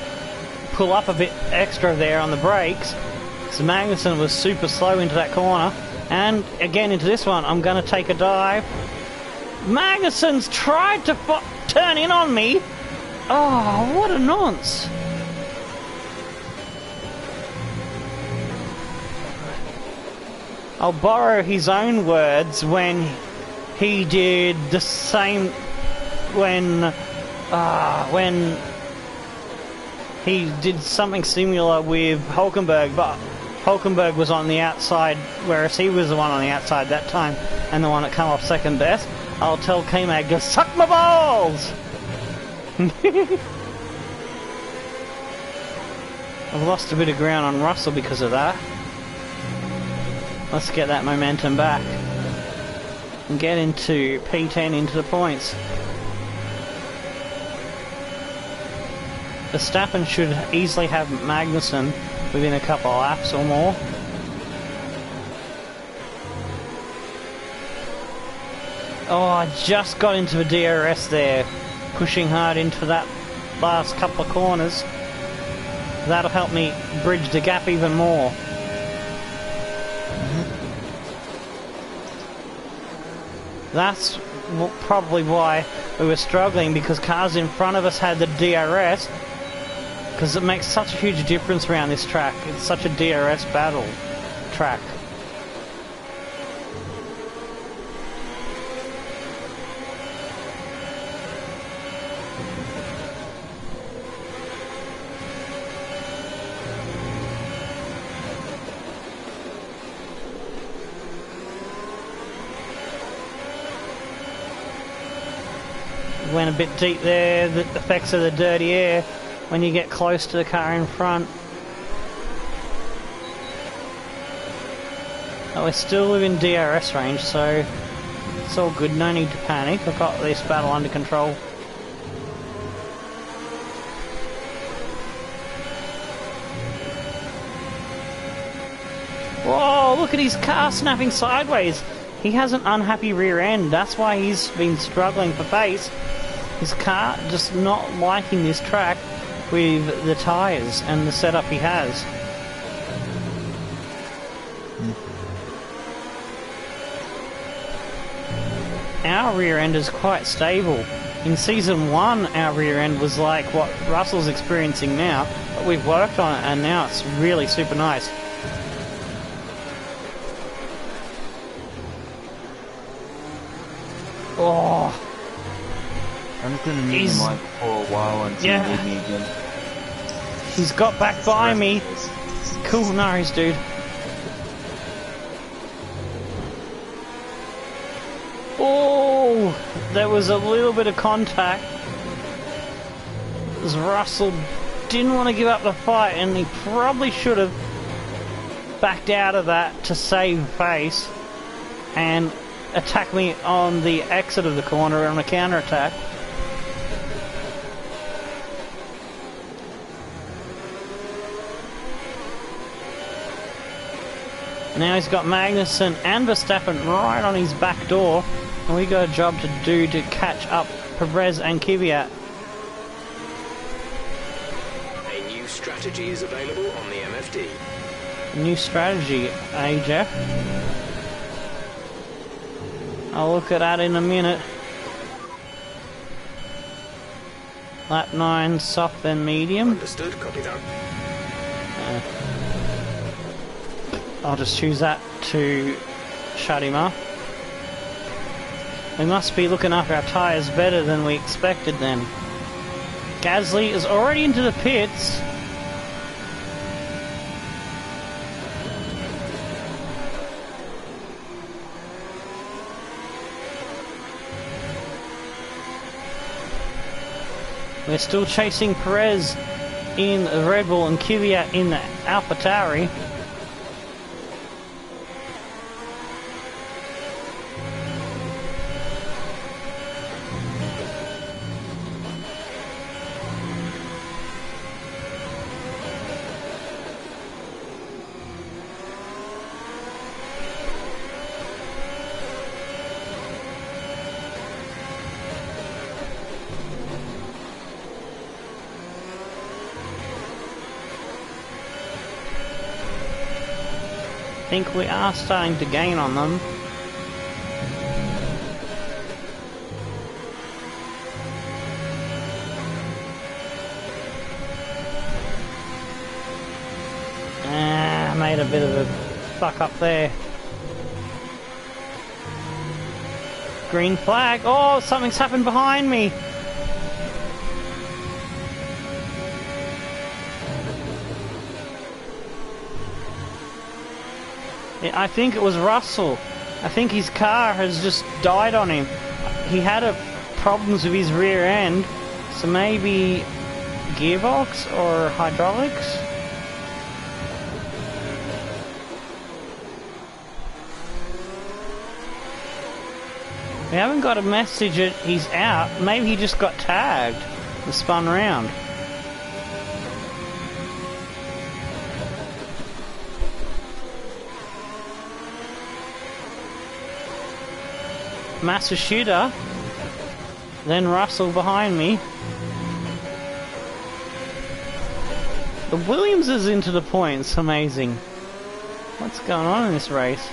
pull up a bit extra there on the brakes. So Magnussen was super slow into that corner. And again into this one, I'm going to take a dive. Magnussen's tried to turn in on me. Oh, what a nonce. I'll borrow his own words when he did the same when he did something similar with Hulkenberg, but Hulkenberg was on the outside, whereas he was the one on the outside that time, and the one that came off second best. I'll tell K-Mag to suck my balls! I've lost a bit of ground on Russell because of that. Let's get that momentum back and get into P10 into the points. Verstappen should easily have Magnussen within a couple of laps or more. Oh, I just got into the DRS there, pushing hard into that last couple of corners. That'll help me bridge the gap even more. That's probably why we were struggling, because cars in front of us had the DRS, because it makes such a huge difference around this track. It's such a DRS battle track. Went a bit deep there, the effects of the dirty air when you get close to the car in front. Oh, we're still within DRS range, so it's all good, no need to panic. I've got this battle under control. Whoa, look at his car snapping sideways. He has an unhappy rear end, that's why he's been struggling for pace. His car just not liking this track with the tyres and the setup he has. Our rear end is quite stable. In Season 1, our rear end was like what Russell's experiencing now, but we've worked on it and now it's really super nice. Oh! I'm just gonna need him like for a while until you need me again. He's got back by me. Cool, nice, dude. Oh, there was a little bit of contact. As Russell didn't want to give up the fight, and he probably should have backed out of that to save face and attack me on the exit of the corner on a counter-attack. Now he's got Magnussen and Verstappen right on his back door, and we got a job to do to catch up Perez and Kvyat. A new strategy is available on the MFD. New strategy, eh, Jeff? I'll look at that in a minute. Lap 9, soft then medium. Understood, copy that. I'll just choose that to shut him up. We must be looking after our tyres better than we expected then. Gasly is already into the pits. We're still chasing Perez in the Red Bull and Kvyat in the AlphaTauri. I think we are starting to gain on them. Made a bit of a fuck up there. Green flag. Oh, something's happened behind me. I think it was Russell. I think his car has just died on him. He had problems with his rear end, so maybe gearbox or hydraulics? We haven't got a message that he's out. Maybe he just got tagged and spun around. Matsushita, then Russell behind me. The Williams is into the points, amazing. What's going on in this race?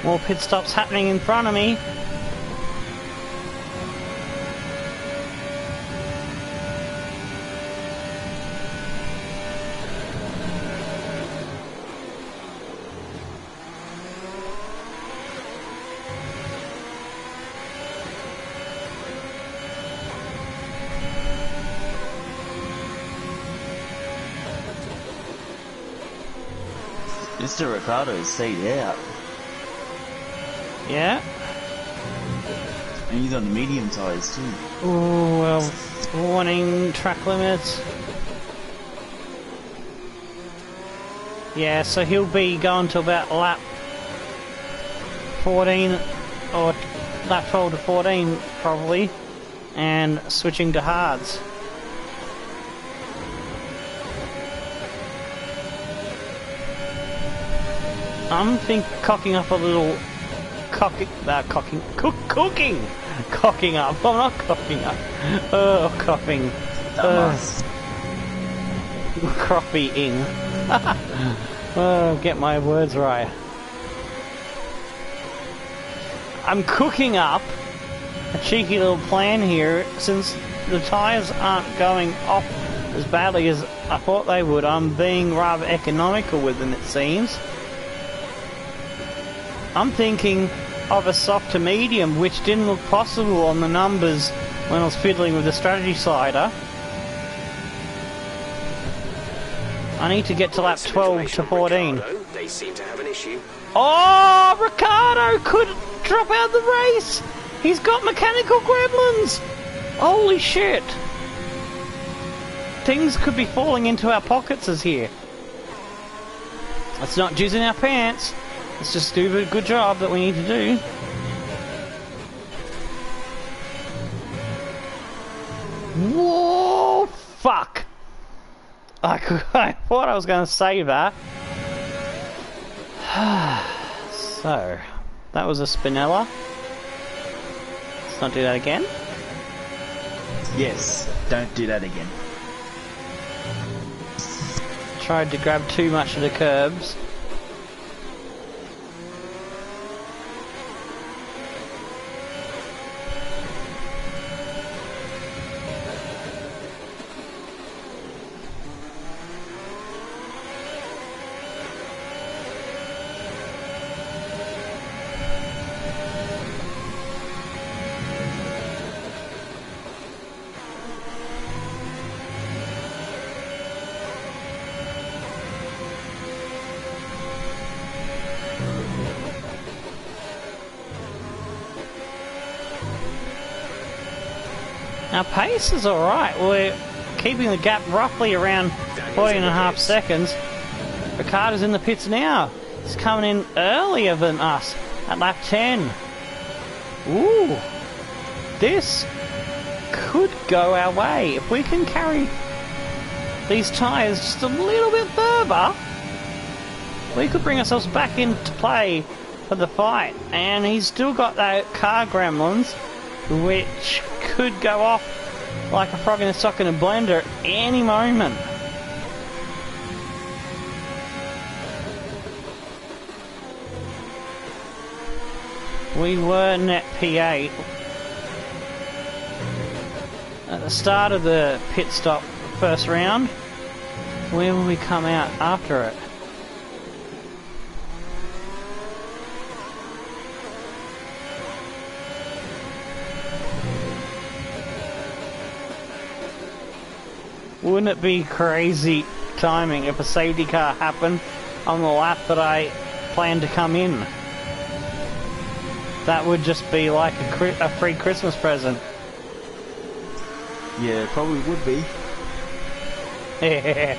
More pit stops happening in front of me. Mr. Ricardo's stayed out. Yeah. And he's on the medium tyres too. Oh, well, warning, track limits. Yeah, so he'll be going to about lap 14, or lap 12 to 14 probably, and switching to hards. I'm cocking up a little... Cocking up. Cocking up. I'm not cocking up. Oh, coughing. Croppy-ing. Oh, get my words right. I'm cooking up a cheeky little plan here, since the tyres aren't going off as badly as I thought they would. I'm being rather economical with them, it seems. I'm thinking of a soft to medium, which didn't look possible on the numbers when I was fiddling with the strategy slider. I need to get to lap 12 to 14. They seem to have an issue. Oh, Ricardo could drop out of the race! He's got mechanical gremlins! Holy shit! Things could be falling into our pockets as here. Let's not jizz in our pants. Let's just do the good job that we need to do. Whoa! Fuck! I thought I was going to save that. So, that was a Spinella. Let's not do that again. Yes, don't do that again. Tried to grab too much of the curbs. Our pace is alright. We're keeping the gap roughly around 40.5 seconds. Ricardo's in the pits now. He's coming in earlier than us at lap 10. Ooh. This could go our way. If we can carry these tyres just a little bit further, we could bring ourselves back into play for the fight. And he's still got that car gremlins, which could go off like a frog in a sock in a blender at any moment. We were net P8 at the start of the pit stop first round. Where will we come out after it? Wouldn't it be crazy timing if a safety car happened on the lap that I planned to come in? That would just be like a free Christmas present. Yeah, it probably would be. Yeah.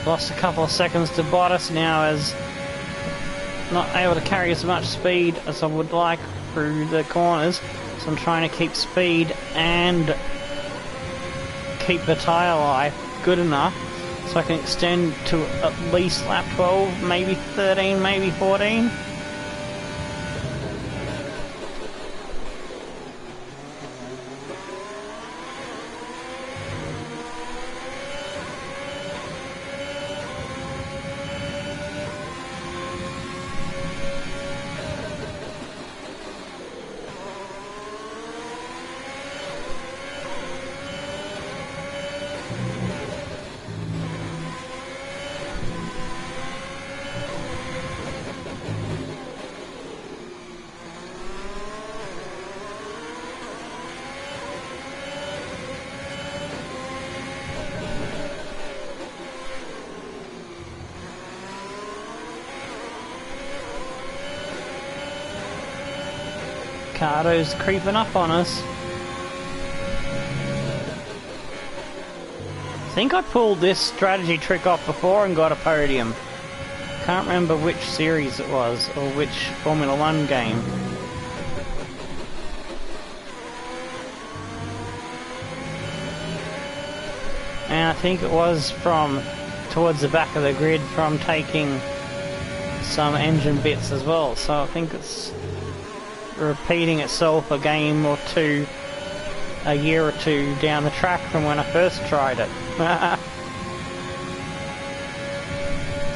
Lost a couple of seconds to Bottas now, as not able to carry as much speed as I would like through the corners. So I'm trying to keep speed and keep the tyre life good enough so I can extend to at least lap 12, maybe 13, maybe 14. Ricardo's creeping up on us. I think I pulled this strategy trick off before and got a podium. Can't remember which series it was or which Formula 1 game. And I think it was from towards the back of the grid from taking some engine bits as well. So I think it's repeating itself a game or two, a year or two down the track from when I first tried it.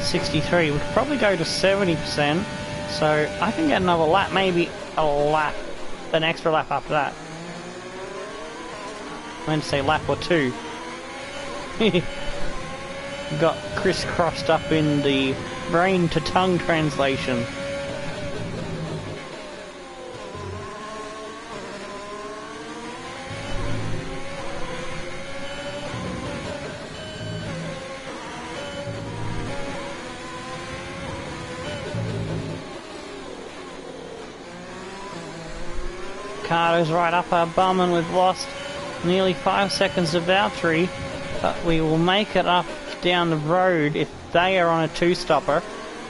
63, we could probably go to 70%, so I can get another lap, maybe a lap, an extra lap after that. I meant to say lap or two. Got crisscrossed up in the brain to tongue translation. Ricardo's right up our bum and we've lost nearly 5 seconds of Valtteri, but we will make it up down the road. If they are on a two-stopper,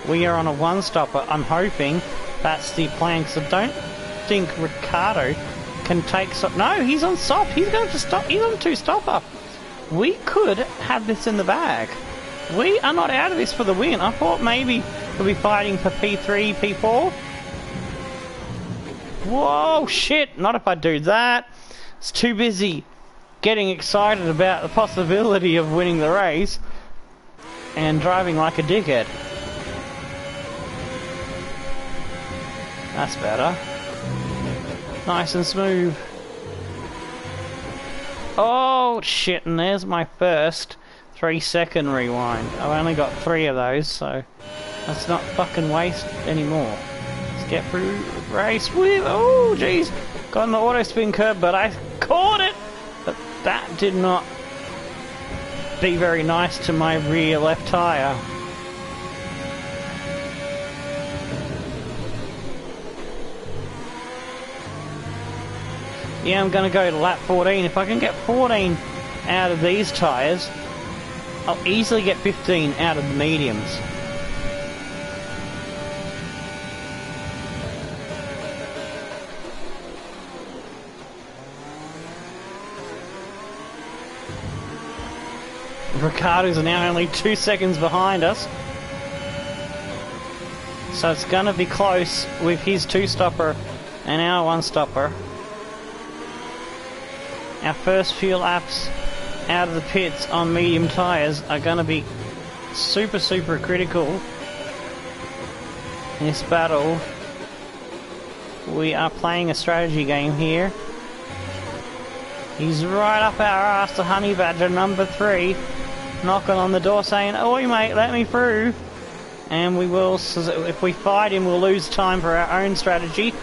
we are on a one-stopper. I'm hoping that's the plan, because I don't think Ricardo can take... No, he's on stop. He's going to stop. He's on two-stopper. We could have this in the bag. We are not out of this for the win. I thought maybe we'll be fighting for P3, P4. Whoa, shit, not if I do that. It's too busy getting excited about the possibility of winning the race and driving like a dickhead. That's better. Nice and smooth. Oh, shit, and there's my first 3-second rewind. I've only got 3 of those, so let's not fucking waste anymore. Get through race with... Oh, jeez. Got an auto spin curve, but I caught it. But that did not be very nice to my rear left tyre. Yeah, I'm going to go to lap 14. If I can get 14 out of these tyres, I'll easily get 15 out of the mediums. Ricardo's now only 2 seconds behind us, so it's gonna be close with his two-stopper and our one-stopper. Our first few laps out of the pits on medium tyres are gonna be super critical in this battle. We are playing a strategy game here. He's right up our ass, the Honey Badger number 3. Knocking on the door saying, "Oi mate, let me through." And we will, so if we fight him, we'll lose time for our own strategy,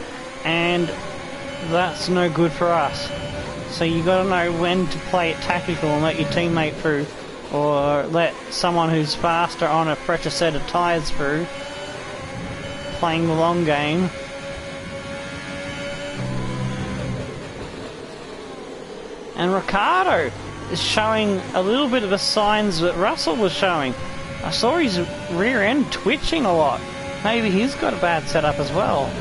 and that's no good for us. So you gotta know when to play it tactical and let your teammate through, or let someone who's faster on a fresher set of tyres through, playing the long game. And Ricardo is showing a little bit of the signs that Russell was showing. I saw his rear end twitching a lot. Maybe he's got a bad setup as well.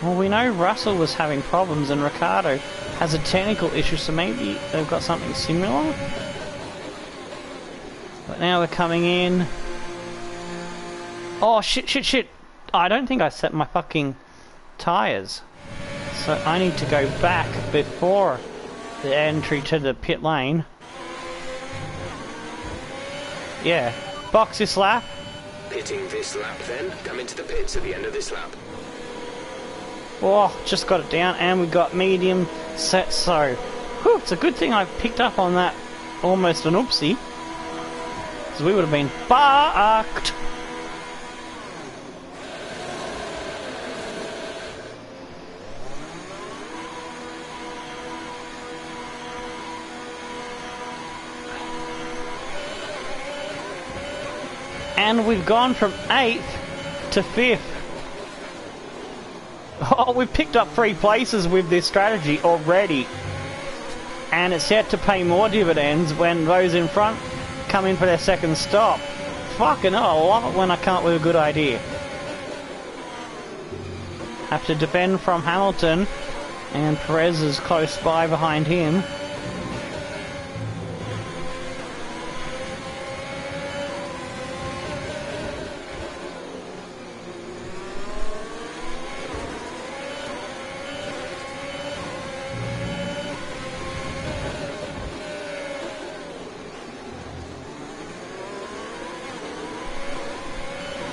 Well, we know Russell was having problems and Ricardo has a technical issue, so maybe they've got something similar. But now we're coming in. Oh, shit. I don't think I set my fucking tyres. So I need to go back before the entry to the pit lane. Yeah, box this lap. Pitting this lap then, come into the pits at the end of this lap. Oh, just got it down and we got medium set, so whew, it's a good thing I picked up on that, almost an oopsie, because we would have been fucked. And we've gone from 8th to 5th. Oh, we've picked up 3 places with this strategy already. And it's yet to pay more dividends when those in front come in for their second stop. Fucking hell, I love it when I come up with a good idea. Have to defend from Hamilton, and Perez is close by behind him.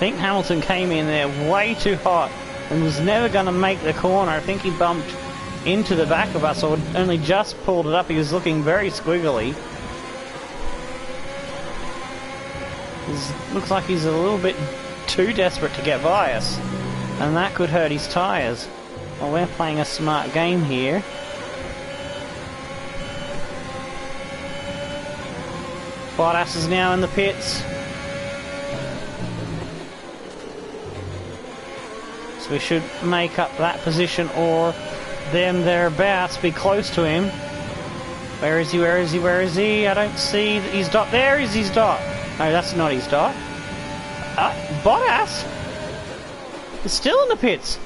think Hamilton came in there way too hot and was never going to make the corner. I think he bumped into the back of us, or only just pulled it up. He was looking very squiggly. Looks like he's a little bit too desperate to get by us, and that could hurt his tyres. Well, we're playing a smart game here. Bottas is now in the pits. So we should make up that position, or them thereabouts, be close to him. Where is he, where is he, where is he? I don't see his dot. There is his dot. No, that's not his dot. Bottas is still in the pits.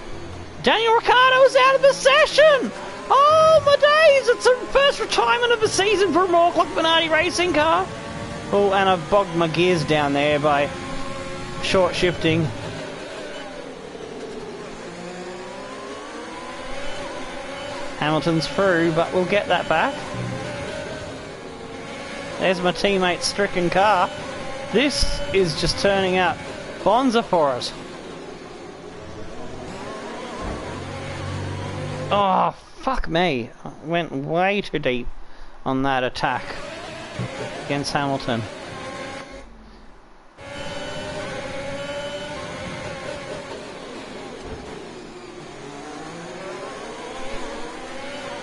Daniel Ricciardo is out of the session! Oh my days! It's the first retirement of the season for a Morklock Minardi racing car. Oh, and I've bogged my gears down there by short shifting. Hamilton's through, but we'll get that back. There's my teammate's stricken car. This is just turning out bonza for us. Oh, fuck me. I went way too deep on that attack against Hamilton.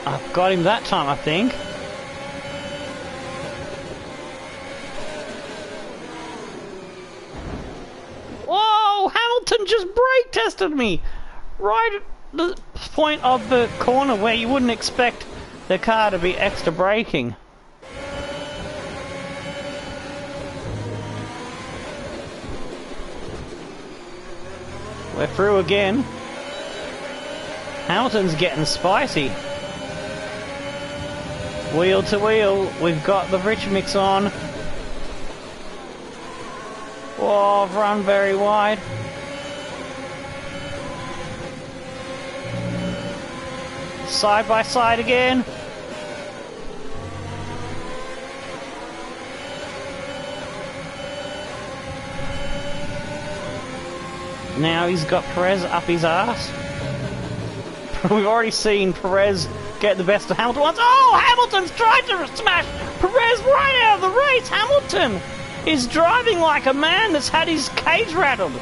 I've got him that time, I think. Whoa! Hamilton just brake tested me! Right at the point of the corner where you wouldn't expect the car to be extra braking. We're through again. Hamilton's getting spicy. Wheel to wheel, we've got the rich mix on. Oh, I've run very wide. Side by side again. Now he's got Perez up his ass. We've already seen Perez get the best of Hamilton once. Oh, Hamilton's tried to smash Perez right out of the race. Hamilton is driving like a man that's had his cage rattled.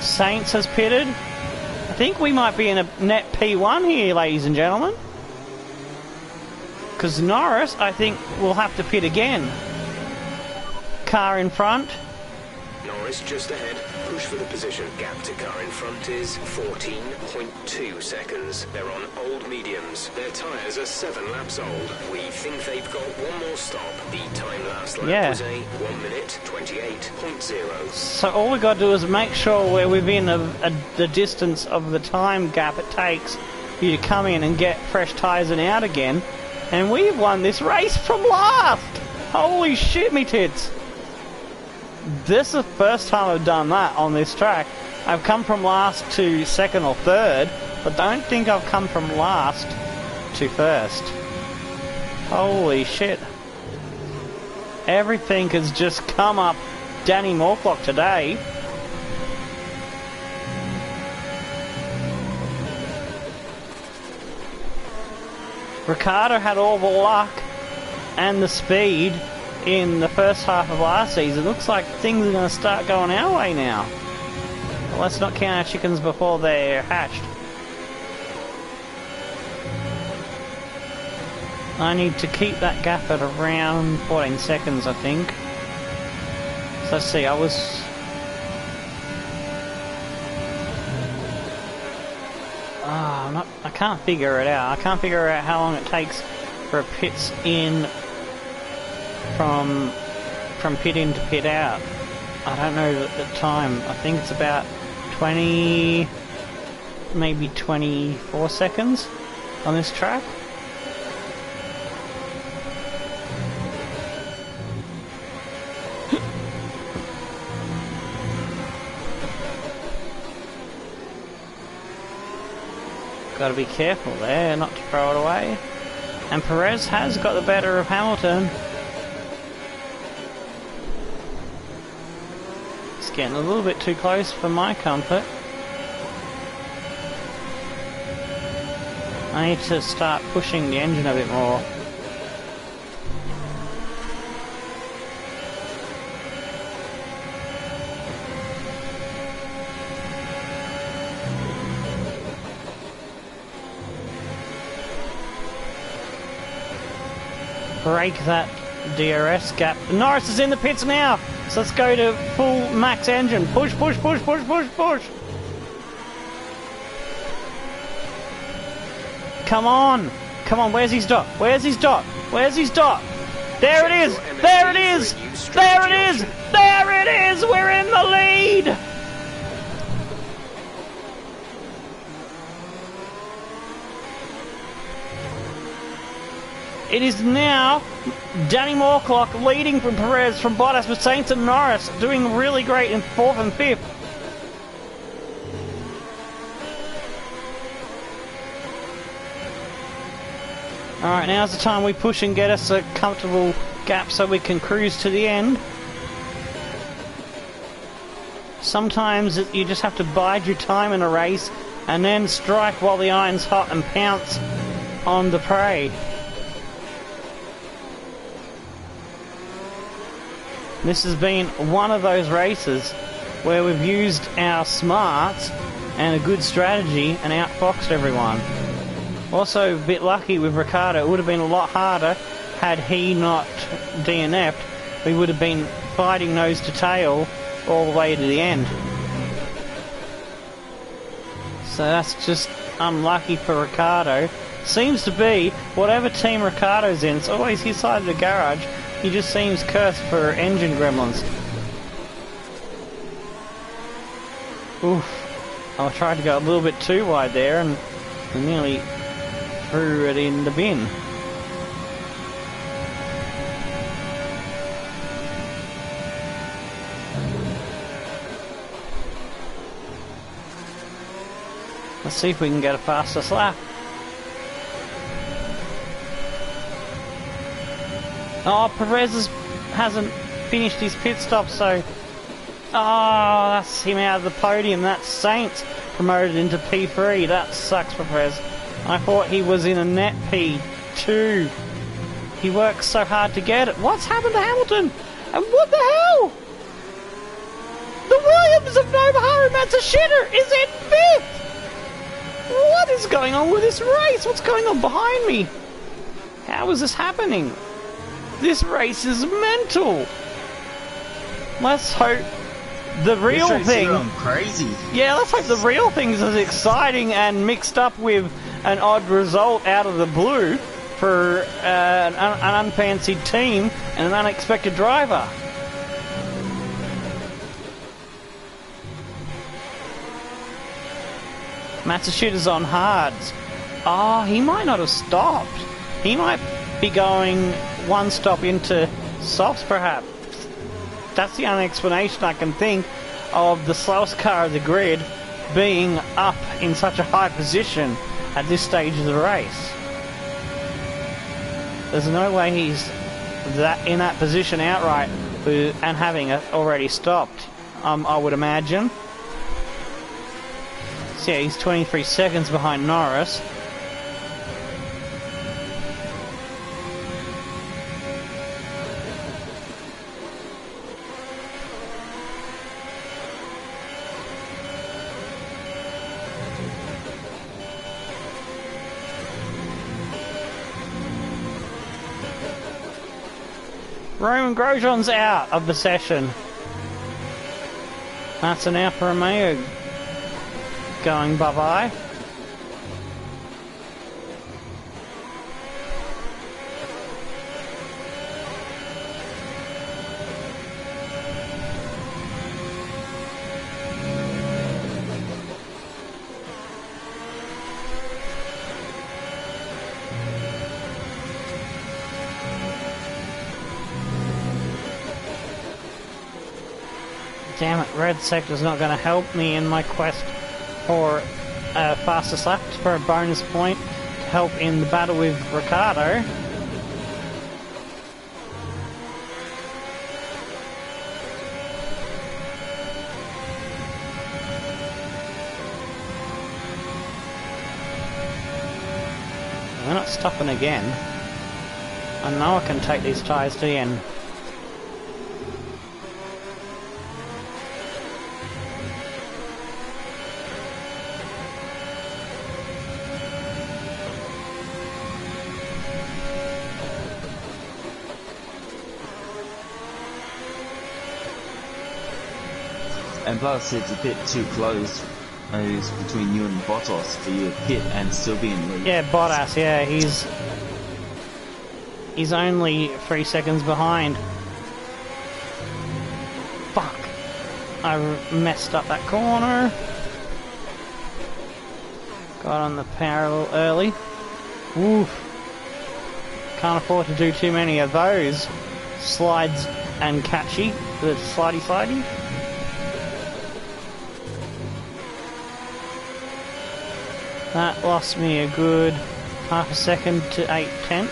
Sainz has pitted. I think we might be in a net P1 here, ladies and gentlemen. Because Norris, I think, will have to pit again. Car in front. Norris just ahead. Push for the position. Gap to car in front is 14.2 seconds. They're on old mediums. Their tyres are 7 laps old. We think they've got one more stop. The time last lap was a 1 minute 28.0. So all we got to do is make sure we're within the distance of the time gap it takes for you to come in and get fresh tyres and out again. And we've won this race from last! Holy shit, me tits! This is the first time I've done that on this track. I've come from last to second or third, but don't think I've come from last to first. Holy shit. Everything has just come up Danny Morklock today. Ricciardo had all the luck and the speed in the first half of last season. Looks like things are going to start going our way now. Well, let's not count our chickens before they're hatched. I need to keep that gap at around 14 seconds, I think. So let's see, I can't figure it out. I can't figure out how long it takes for a pits in from pit in to pit out. I don't know the time. I think it's about 20, maybe 24 seconds on this track. Got to be careful there, not to throw it away. And Perez has got the better of Hamilton. getting a little bit too close for my comfort. I need to start pushing the engine a bit more. Break that DRS gap. Norris is in the pits now, so let's go to full max engine. Push, push, push, push, push, push. Come on, come on. Where's his dot? Where's his dot? Where's his dot? There it is. There it is. There it is. There it is. We're in the lead. It is now Danny Morklock leading from Perez from Bottas, with Sainz and Norris doing really great in 4th and 5th. Alright, now's the time we push and get us a comfortable gap so we can cruise to the end. Sometimes you just have to bide your time in a race and then strike while the iron's hot and pounce on the prey. This has been one of those races where we've used our smarts and a good strategy and outfoxed everyone. Also a bit lucky with Ricciardo. It would have been a lot harder had he not DNF'd. We would have been fighting nose to tail all the way to the end. So that's just unlucky for Ricciardo. Seems to be, whatever team Ricciardo's in, it's always his side of the garage. He just seems cursed for engine gremlins. Oof. I tried to go a little bit too wide there and nearly threw it in the bin. Let's see if we can get a faster lap. Oh, Perez hasn't finished his pit stop, so... Oh, that's him out of the podium. That's Sainz promoted into P3. That sucks for Perez. I thought he was in a net P2. He worked so hard to get it. What's happened to Hamilton? And what the hell? The Williams of Nova Bahrain Matsushita is in 5th! What is going on with this race? What's going on behind me? How is this happening? This race is mental. Let's hope the real thing. Crazy. Yeah, let's hope the real thing's as exciting and mixed up with an odd result out of the blue for an unfancied team and an unexpected driver. Matsushita's on hards. Oh, he might not have stopped. He might be going one stop into softs, perhaps. That's the only explanation I can think of the slowest car of the grid being up in such a high position at this stage of the race. There's no way he's in that position outright and having it already stopped, I would imagine. So yeah, he's 23 seconds behind Norris. Roman Grosjean's out of the session. That's an Alfa Romeo going bye-bye. Damn it, red sector's not going to help me in my quest for fastest lap, for a bonus point to help in the battle with Ricciardo. We're not stopping again. I know I can take these tyres to the end. And plus, it's a bit too close. It's between you and Bottas for you to hit and still be in the lead. Yeah, Bottas, yeah, he's only 3 seconds behind. Fuck. I messed up that corner. Got on the parallel early. Oof. Can't afford to do too many of those. Slides and catchy. The slidey. That lost me a good half a second to 8/10.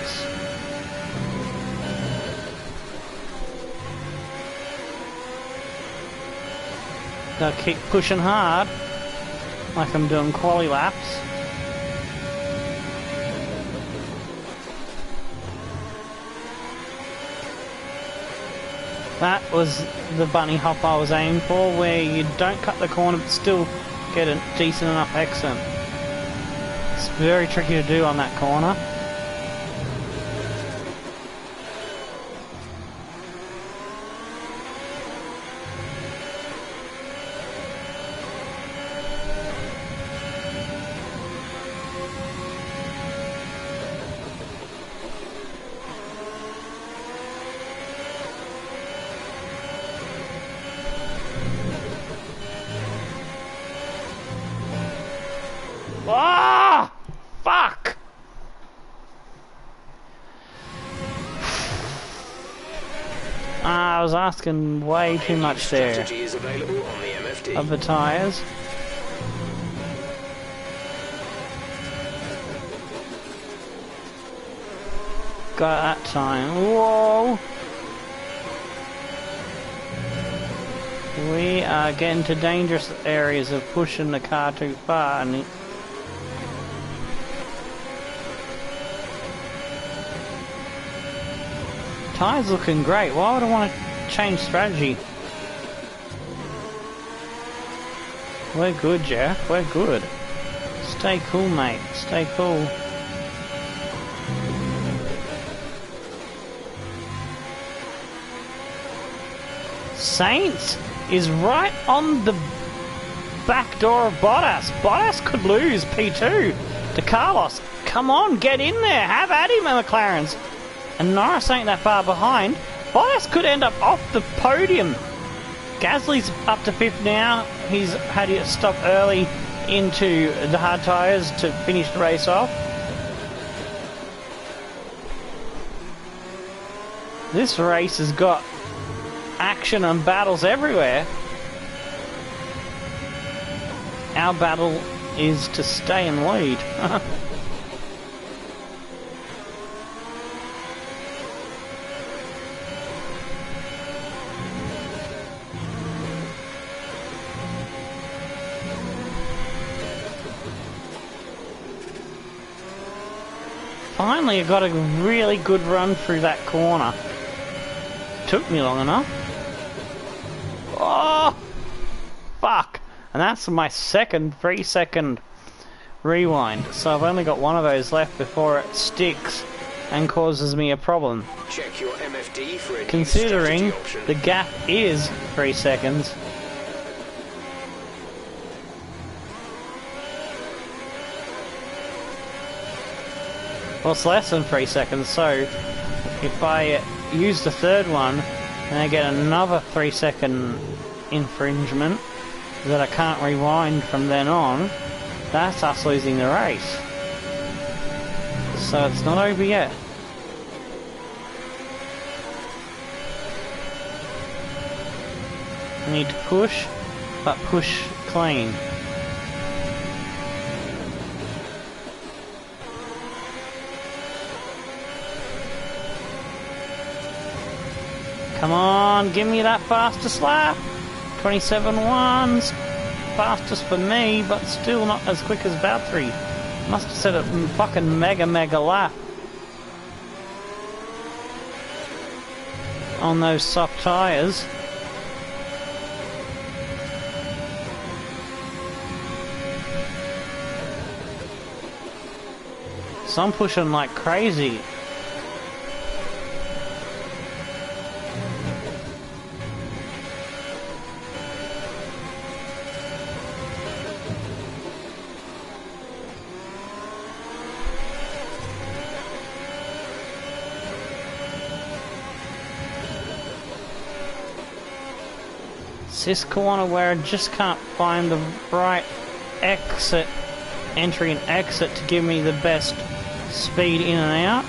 Gotta keep pushing hard, like I'm doing quali laps. That was the bunny hop I was aiming for, where you don't cut the corner but still get a decent enough exit. It's very tricky to do on that corner. Ah! Fuck! I was asking way too much there Strategy is available on the MFD. of the tyres. Got that time. Whoa! We are getting to dangerous areas of pushing the car too far, and tyres looking great. Why would I want to change strategy? We're good, Jeff. We're good. Stay cool, mate. Stay cool. Saints is right on the back door of Bottas. Bottas could lose P2 to Carlos. Come on, get in there. Have at him, McLarens. And Norris ain't that far behind. Bottas could end up off the podium. Gasly's up to 5th now. He's had to stop early into the hard tyres to finish the race off. This race has got action and battles everywhere. Our battle is to stay in lead. Finally, I got a really good run through that corner. Took me long enough. Oh, fuck. And that's my second 3-second rewind. So I've only got one of those left before it sticks and causes me a problem. Check your MFD for a Considering new strategy option. the gap is 3 seconds. Well, it's less than 3 seconds, so if I use the third one and I get another 3-second infringement that I can't rewind from then on, that's us losing the race. So it's not over yet. I need to push, but push clean. Come on, give me that fastest lap. 27.1's fastest for me, but still not as quick as Valtteri. Must have set a fucking mega lap on those soft tyres. So I'm pushing like crazy. It's this corner where I just can't find the right exit, entry and exit to give me the best speed in and out.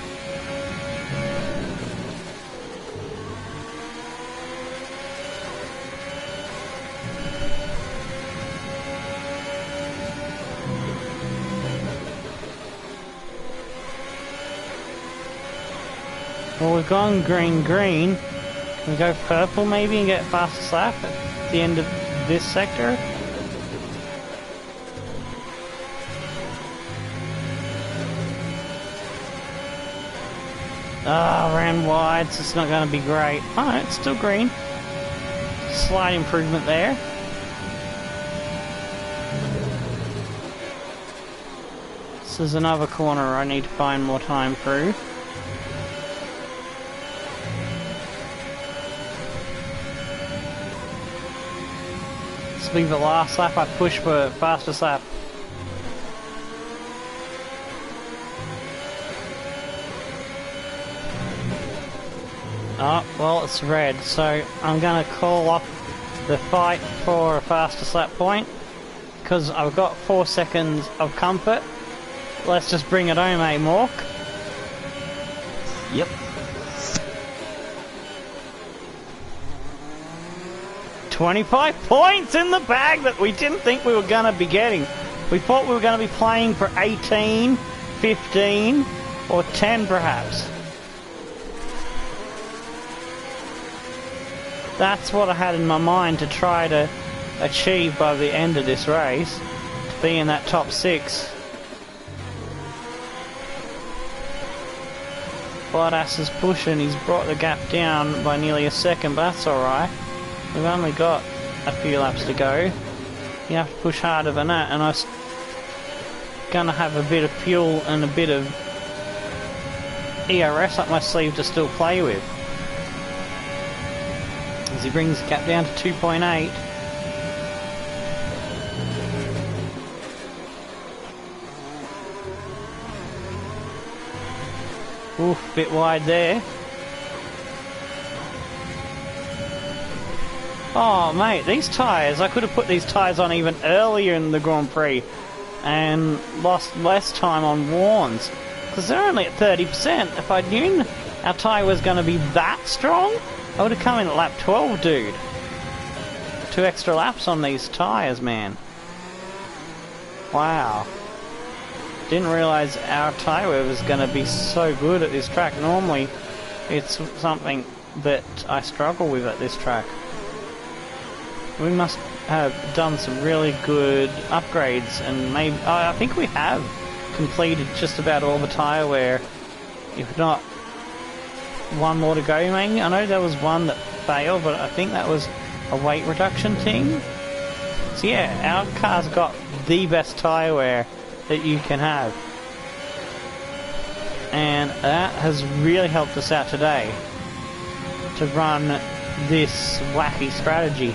Well, we've gone green. Can we go purple maybe and get fastest lap at the end of this sector? Ah, ran wide, so it's not going to be great. Oh, no, it's still green. Slight improvement there. This is another corner I need to find more time through. This will be the last lap I push for fastest lap. Oh, well, it's red, so I'm going to call off the fight for a fastest lap point because I've got 4 seconds of comfort. Let's just bring it home, eh, Mork? Yep. 25 points in the bag that we didn't think we were going to be getting. We thought we were going to be playing for 18, 15, or 10 perhaps. That's what I had in my mind to try to achieve by the end of this race, to be in that top 6. Bottas is pushing, he's brought the gap down by nearly a second, but that's alright. We've only got a few laps to go. You have to push harder than that, and I'm gonna have a bit of fuel and a bit of ERS up my sleeve to still play with. As he brings the gap down to 2.8. Oof, bit wide there. Oh mate, these tyres, I could have put these tyres on even earlier in the Grand Prix and lost less time on Warns, because they're only at 30%. If I knew our tyre was going to be that strong, I would have come in at lap 12, dude. 2 extra laps on these tyres, man. Wow. Didn't realise our tyre wear was going to be so good at this track. Normally, it's something that I struggle with at this track. We must have done some really good upgrades, and maybe I think we have completed just about all the tyre wear. If not, one more to go maybe. I know there was one that failed, but I think that was a weight reduction thing. So yeah, our car's got the best tyre wear that you can have, and that has really helped us out today to run this wacky strategy.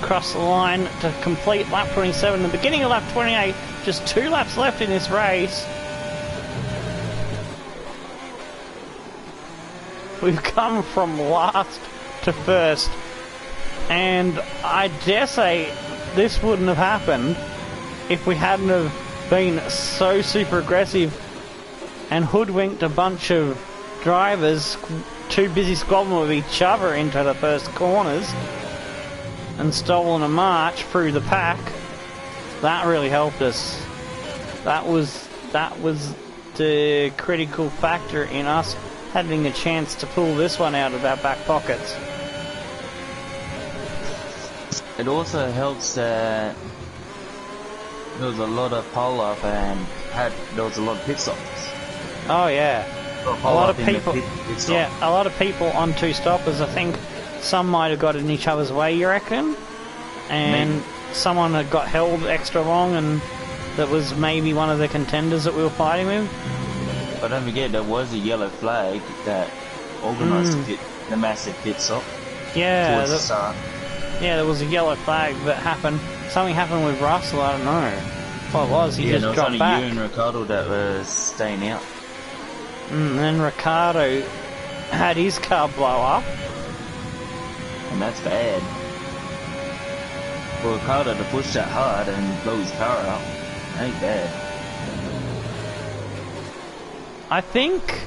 Across the line to complete lap 27, the beginning of lap 28, just 2 laps left in this race. We've come from last to first, and I dare say this wouldn't have happened if we hadn't have been so super aggressive and hoodwinked a bunch of drivers too busy squabbling with each other into the first corners and stolen a march through the pack. That really helped us. That was the critical factor in us having a chance to pull this one out of our back pockets. It also helps that there was a lot of pole up and there was a lot of pit stops. Oh yeah, a lot of people. Pit stop. Yeah, a lot of people on two stoppers. I think some might have got in each other's way. You reckon? And Maybe. someone had got held extra long, and that was maybe one of the contenders that we were fighting with. But don't forget, there was a yellow flag that organised the massive pit stop. Yeah, Towards the start. yeah, there was a yellow flag that happened. Something happened with Russell. I don't know what it was. He Yeah, there just was dropped only back. you and Ricardo that were staying out. And then Ricardo had his car blow up. And that's bad. For Ricardo to push that hard and blow his car out, ain't bad. I think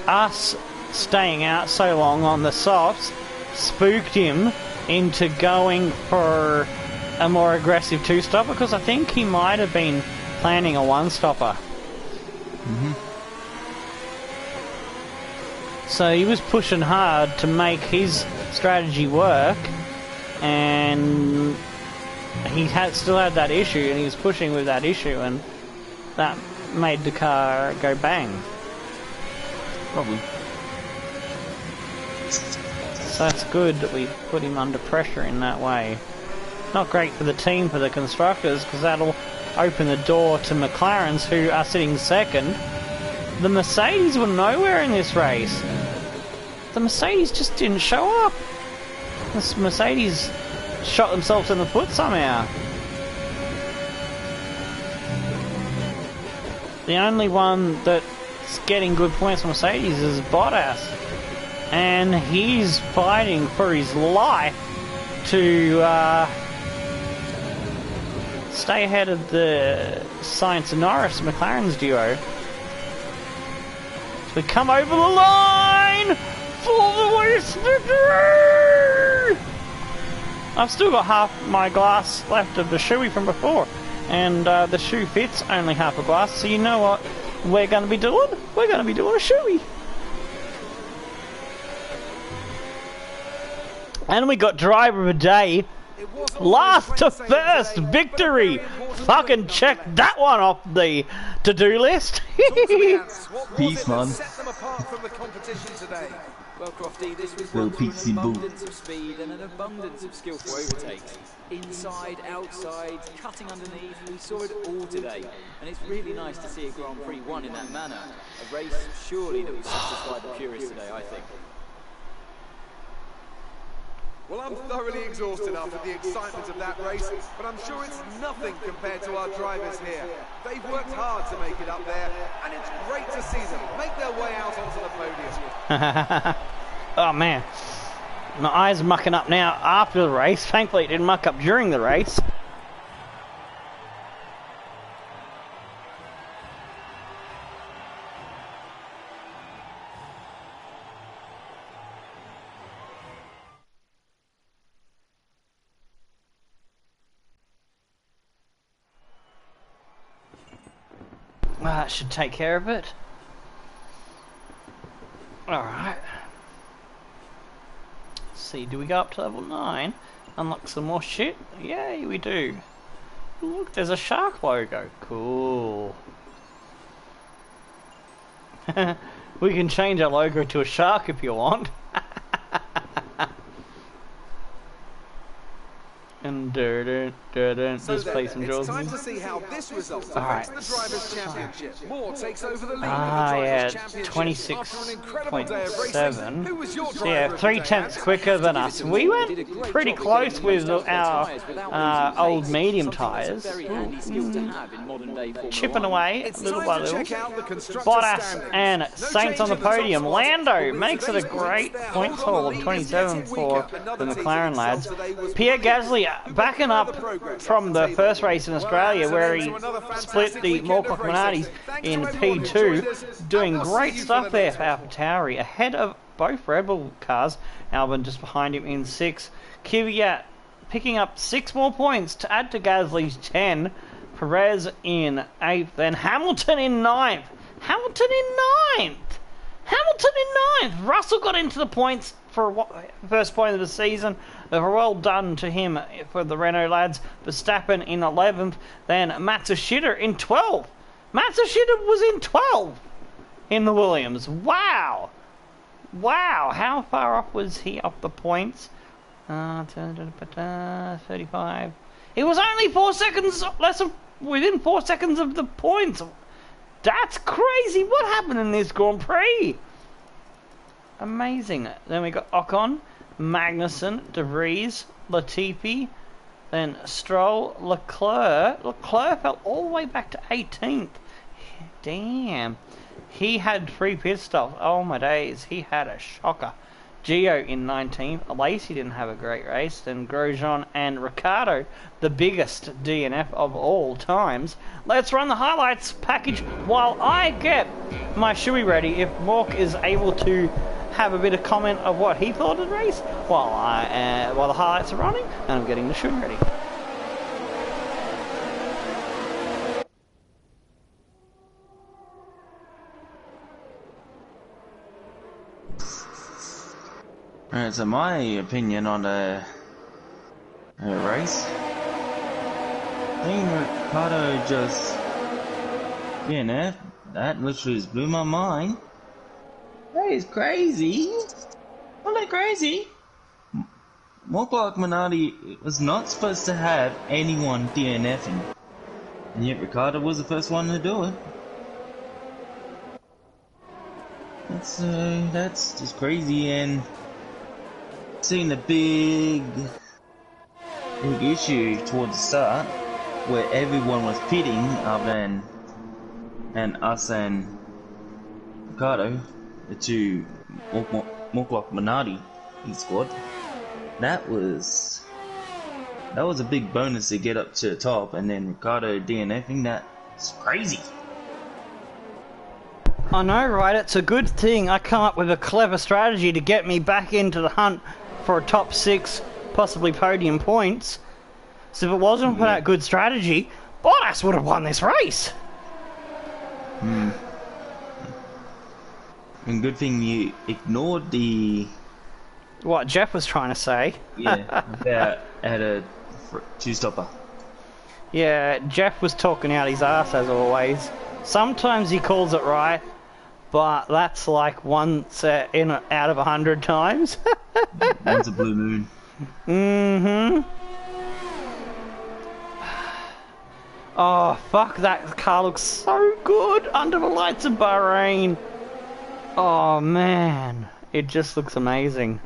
us staying out so long on the softs spooked him into going for a more aggressive two-stopper, because I think he might have been planning a one-stopper. So he was pushing hard to make his strategy work, and he still had that issue, and he was pushing with that issue, and that made the car go bang. Probably. So that's good that we put him under pressure in that way. Not great for the team, for the constructors, because that'll open the door to McLarens, who are sitting second. The Mercedes were nowhere in this race. The Mercedes just didn't show up. The Mercedes shot themselves in the foot somehow. The only one that's getting good points from Mercedes is Bottas. And he's fighting for his life to stay ahead of the Sainz and Norris McLaren's duo. So we come over the line for the race victory! I've still got half my glass left of the shoey from before, and the shoe fits only half a glass, so you know what we're going to be doing? We're going to be doing a shoey. And we got driver of the day, last to first victory. Fucking check that one off the to-do list. Peace, man. Set them apart from the competition today. Well, Crofty, this was Little one with peachy an boo. abundance of speed and an abundance of skillful overtakes. Inside, outside, cutting underneath, we saw it all today. And it's really nice to see a Grand Prix won in that manner. A race, surely, that will satisfy the purists today, I think. Well, I'm thoroughly exhausted after the excitement of that race, but I'm sure it's nothing compared to our drivers here. They've worked hard to make it up there, and it's great to see them make their way out onto the podium. Oh man, my eyes are mucking up now after the race. Thankfully it didn't muck up during the race. That should take care of it. Alright. Let's see, do we go up to level 9? Unlock some more shit? Yay, we do. Look, there's a shark logo. Cool. We can change our logo to a shark if you want. And just play some It's drills. time to see how this result Alright. affects the Drivers' Championship. Moore takes over the lead Ah, in the yeah, Drivers' Championship. After an incredible day of racing, who was your So driver yeah, of the 3 day, tenths Ant? quicker than us. We went pretty close with our old medium tyres. Chipping away It's little time by to little. check out the constructors' Bottas standings. and No Sainz change on the in top podium. spot, Lando but with makes it a today's great their points hold on haul the of lead is 27 getting for weaker. the Another team McLaren that lads. excelled today was Pierre Williams, Gasly who backing made further up progress from up the table. first race in Australia Well, where that's he an end to another split fantastic the weekend Morklock of racing. Minardi Thanks in to everyone who joined us, P2, doing and we'll great see you stuff for the there next for one. AlphaTauri, ahead of both Red Bull cars. Albon just behind him in 6. Kvyat picking up 6 more points to add to Gasly's 10. Perez in 8th, then Hamilton in 9th. Hamilton in 9th! Hamilton in 9th. Russell got into the points for first point of the season. Well done to him for the Renault lads. Verstappen in 11th. Then Matsushita in 12th. Matsushita was in 12th in the Williams. Wow. Wow. How far off was he off the points? 35. He was only 4 seconds within 4 seconds of the points. That's crazy. What happened in this Grand Prix? Amazing. Then we got Ocon, Magnussen, De Vries, Latifi, then Stroll, Leclerc. Leclerc fell all the way back to 18th. Damn. He had 3 pit stops. Oh my days. He had a shocker. Gio in 19th. Lacey didn't have a great race. Then Grosjean and Ricciardo, the biggest DNF of all times. Let's run the highlights package while I get my shoey ready. If Mork is able to have a bit of comment of what he thought of the race while the highlights are running, and I'm getting the shoey ready. Alright, so my opinion on the race, I think Ricardo just DNF. That literally just blew my mind. That is crazy. Wasn't that crazy? Morklock Minardi was not supposed to have anyone DNFing, and yet Ricardo was the first one to do it. That's just crazy. And seeing the big issue towards the start, where everyone was pitting other than us and Ricardo, the two Morklock Minardi he squad. That was a big bonus to get up to the top, and then Ricardo DNFing. That's crazy. I know, right? It's a good thing I come up with a clever strategy to get me back into the hunt for a top 6, possibly podium points. So if it wasn't for that good strategy, Bottas would have won this race. And good thing you ignored the... What Jeff was trying to say. Yeah, about at a two-stopper. Yeah, Jeff was talking out his ass as always. Sometimes he calls it right, but that's like once out of 100 times. Once a blue moon. Oh, fuck, that car looks so good under the lights of Bahrain. Oh, man. It just looks amazing.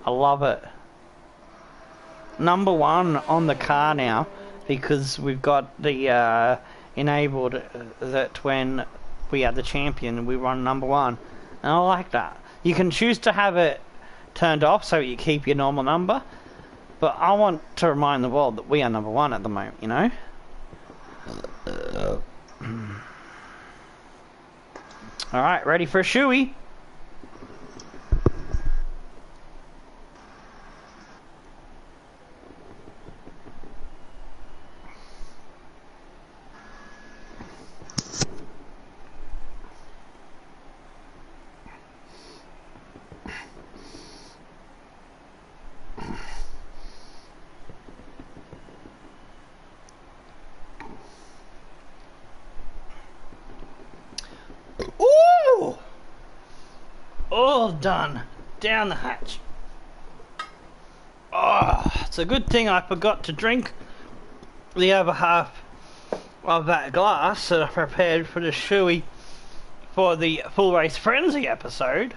I love it. Number 1 on the car now, because we've got the enabled that when we are the champion, we run number 1. And I like that. You can choose to have it turned off so you keep your normal number, but I want to remind the world that we are number 1 at the moment, you know? Alright, ready for a shoey? Ooh! All done. Down the hatch. Oh, it's a good thing I forgot to drink the other half of that glass that I prepared for the shoey for the Full Race Frenzy episode.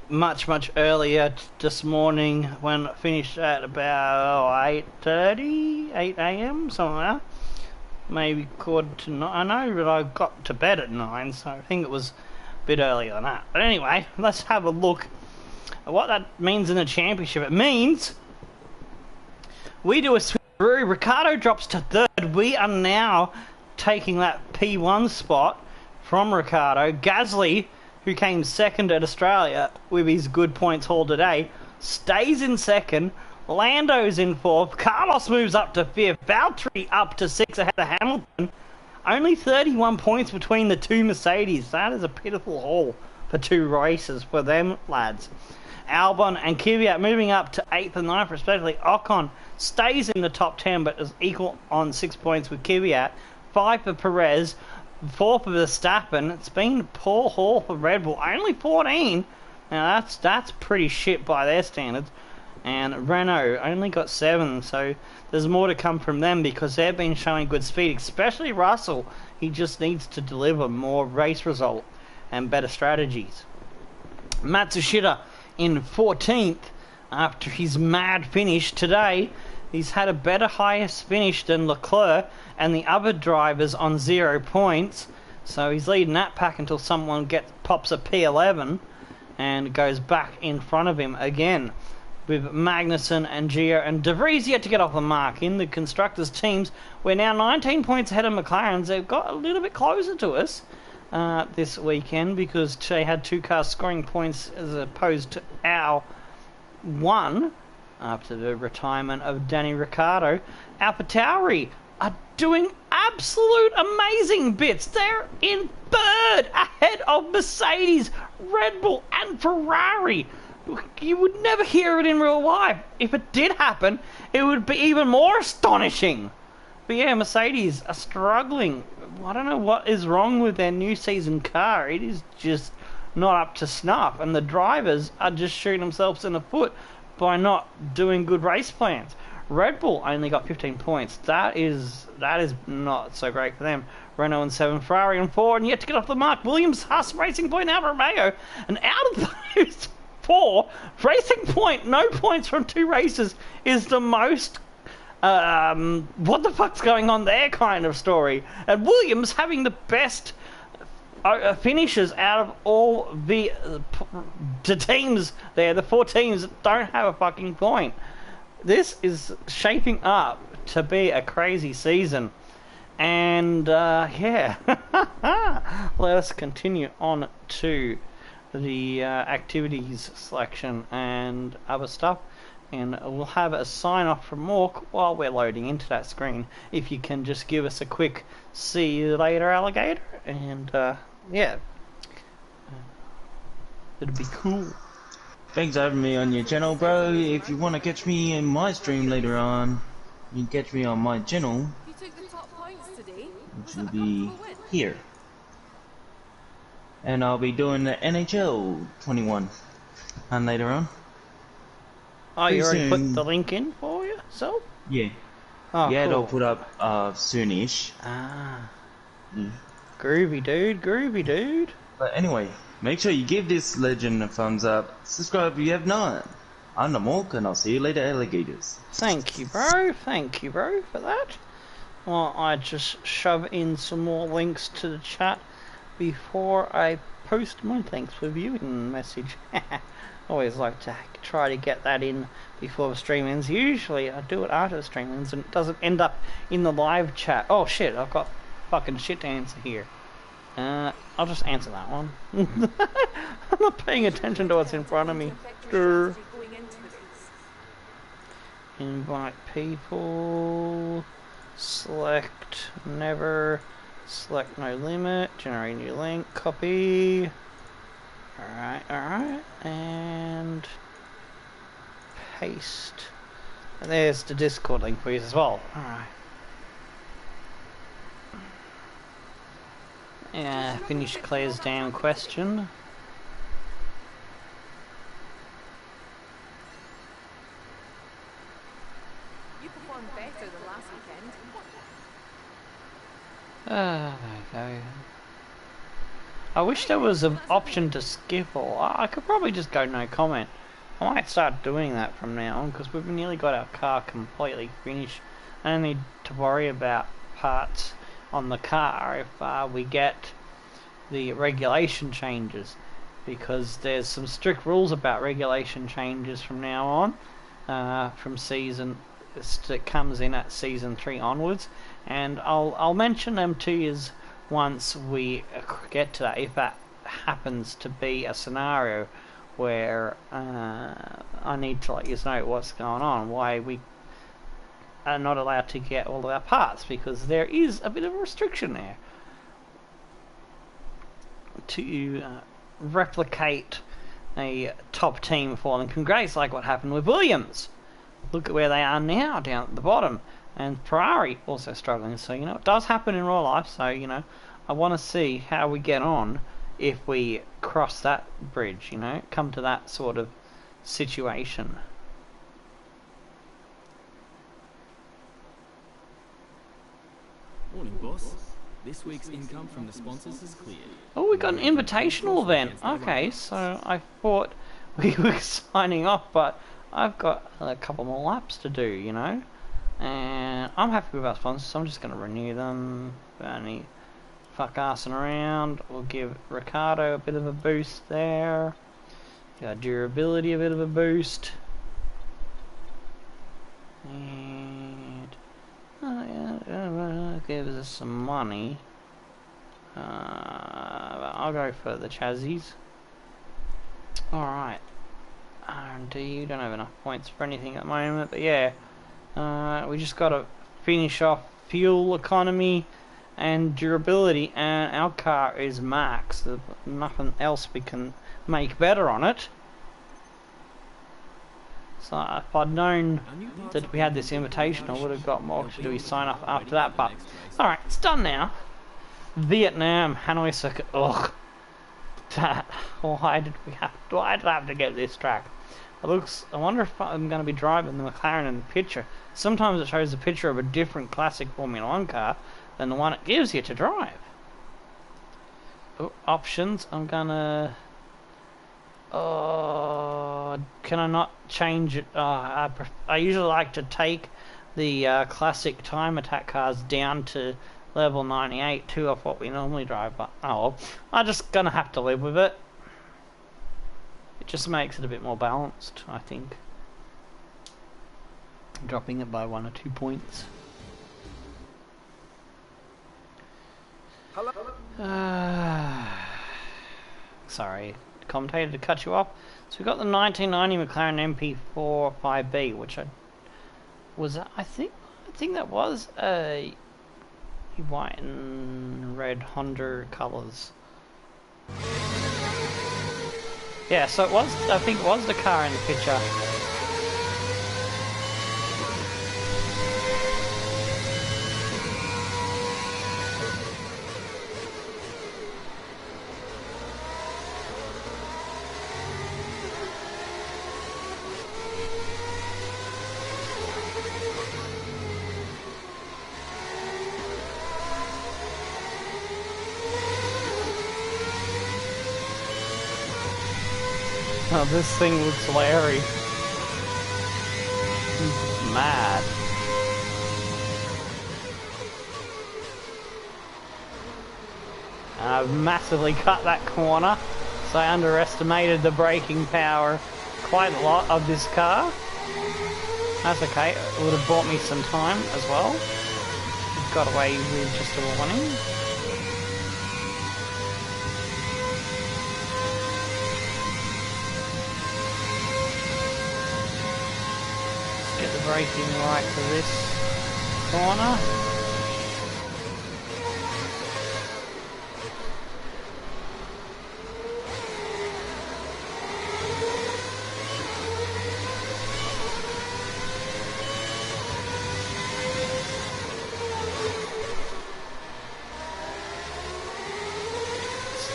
Much earlier this morning when I finished at about 8:30, 8 AM, somewhere. Maybe quarter to 9. I know that I got to bed at 9, so I think it was a bit earlier than that. But anyway, let's have a look at what that means in the championship. It means we do a switcheroo. Ricciardo drops to 3rd. We are now taking that P1 spot from Ricciardo. Gasly, who came 2nd at Australia with his good points haul today, stays in 2nd. Lando's in 4th. Carlos moves up to 5th. Valtteri up to 6th ahead of Hamilton. Only 31 points between the two Mercedes. That is a pitiful haul for 2 races for them lads. Albon and Kvyat moving up to 8th and 9th respectively. Ocon stays in the top 10 but is equal on 6 points with Kvyat. 5 for Perez, 4 for Verstappen. It's been a poor haul for Red Bull. Only 14. Now that's pretty shit by their standards. And Renault only got 7, so there's more to come from them because they've been showing good speed, especially Russell. He just needs to deliver more race result and better strategies. Matsushita in 14th after his mad finish today. He's had a better highest finish than Leclerc and the other drivers on 0 points. So he's leading that pack until someone pops a P11 and goes back in front of him again. With Magnussen and Gio and De Vries yet to get off the mark. In the constructors' teams, we're now 19 points ahead of McLaren's. They've got a little bit closer to us this weekend because they had 2 cars scoring points as opposed to our 1 after the retirement of Danny Ricciardo. AlphaTauri are doing absolute amazing bits. They're in 3rd ahead of Mercedes, Red Bull and Ferrari. You would never hear it in real life. If it did happen, it would be even more astonishing. But yeah, Mercedes are struggling. I don't know what is wrong with their new season car. It is just not up to snuff. And the drivers are just shooting themselves in the foot by not doing good race plans. Red Bull only got 15 points. That is not so great for them. Renault in 7, Ferrari in 4, and yet to get off the mark. Williams, Haas, Racing Point, Alfa Romeo. And out of those 4, Racing Point, no points from 2 races, is the most what the fuck's going on there kind of story. And Williams having the best finishes out of all the teams there, the 4 teams that don't have a fucking point. This is shaping up to be a crazy season. And yeah, let us continue on to the activities selection and other stuff, and we'll have a sign off from Mork while we're loading into that screen. If you can just give us a quick see you later, alligator, and yeah, it'd be cool. Thanks for having me on your channel, bro. If you want to catch me in my stream later on, you can catch me on my channel, You took the top points today. which will be here. And I'll be doing the NHL 21 and later on. Oh, you already soon. put the link in for yourself? Yeah. Oh, Yeah, cool. they'll put up soonish. Ah, Yeah. groovy dude. But anyway, make sure you give this legend a thumbs up. Subscribe if you have not. I'm the Mork, and I'll see you later, alligators. Thank you, bro, for that. Well, I just shove in some more links to the chat before I post my thanks for viewing message. Always like to try to get that in before the stream ends. Usually I do it after the stream ends and it doesn't end up in the live chat. Oh shit, I've got fucking shit to answer here. I'll just answer that one. I'm not paying attention to what's in front of me. Grr. Invite people. Select never. Select no limit. Generate new link. Copy. Alright. And paste. And there's the Discord link for you as well. Alright. Yeah, finish Claire's damn question. You performed better than last weekend. There you go. I wish there was an option to skip all. I could probably just go no comment. I might start doing that from now on because we've nearly got our car completely finished. I don't need to worry about parts on the car if we get the regulation changes, because there's some strict rules about regulation changes from now on, from season that comes in at season 3 onwards, and I'll mention them to you once we get to that, if that happens to be a scenario where I need to let you know what's going on, why we are not allowed to get all of our parts because there is a bit of a restriction there to replicate a top team for them. Congrats, like what happened with Williams. Look at where they are now, down at the bottom. And Ferrari also struggling. So, you know, it does happen in real life. So, you know, I want to see how we get on if we cross that bridge, you know, come to that sort of situation. Morning, boss. This week's income from the sponsors is cleared. Oh, we got an invitational event. Okay, so I thought we were signing off, but I've got a couple more laps to do, you know. And I'm happy with our sponsors, so I'm just going to renew them. Any fuck assing around. We'll give Ricardo a bit of a boost there. Got durability a bit of a boost. And give us some money. I'll go for the chassis. Alright. R&D, don't have enough points for anything at the moment, but yeah. We just gotta finish off fuel economy and durability, and our car is max. There's nothing else we can make better on it. So if I'd known that we had this invitation, I would have got more to do we sign up after that, but alright, it's done now. Vietnam, Hanoi Circuit. Ugh. Why did I have to get this track? It looks, I wonder if I'm going to be driving the McLaren in the picture. Sometimes it shows a picture of a different classic Formula 1 car than the one it gives you to drive. Oh, options, I'm gonna... can I not change it? I usually like to take the classic time attack cars down to level 98, two of what we normally drive, but oh well. I'm just gonna have to live with it. It just makes it a bit more balanced, I think. Dropping it by 1 or 2 points. Hello? Sorry, commentator, to cut you off. So we got the 1990 McLaren MP4 5B, which I think that was a white and red Honda colours. Yeah, so it was, I think it was the car in the picture. Oh, this thing looks Larry. He's mad. I've massively cut that corner, so I underestimated the braking power quite a lot of this car. That's okay, it would have bought me some time as well. Got away with just a warning. Get the braking right for this corner.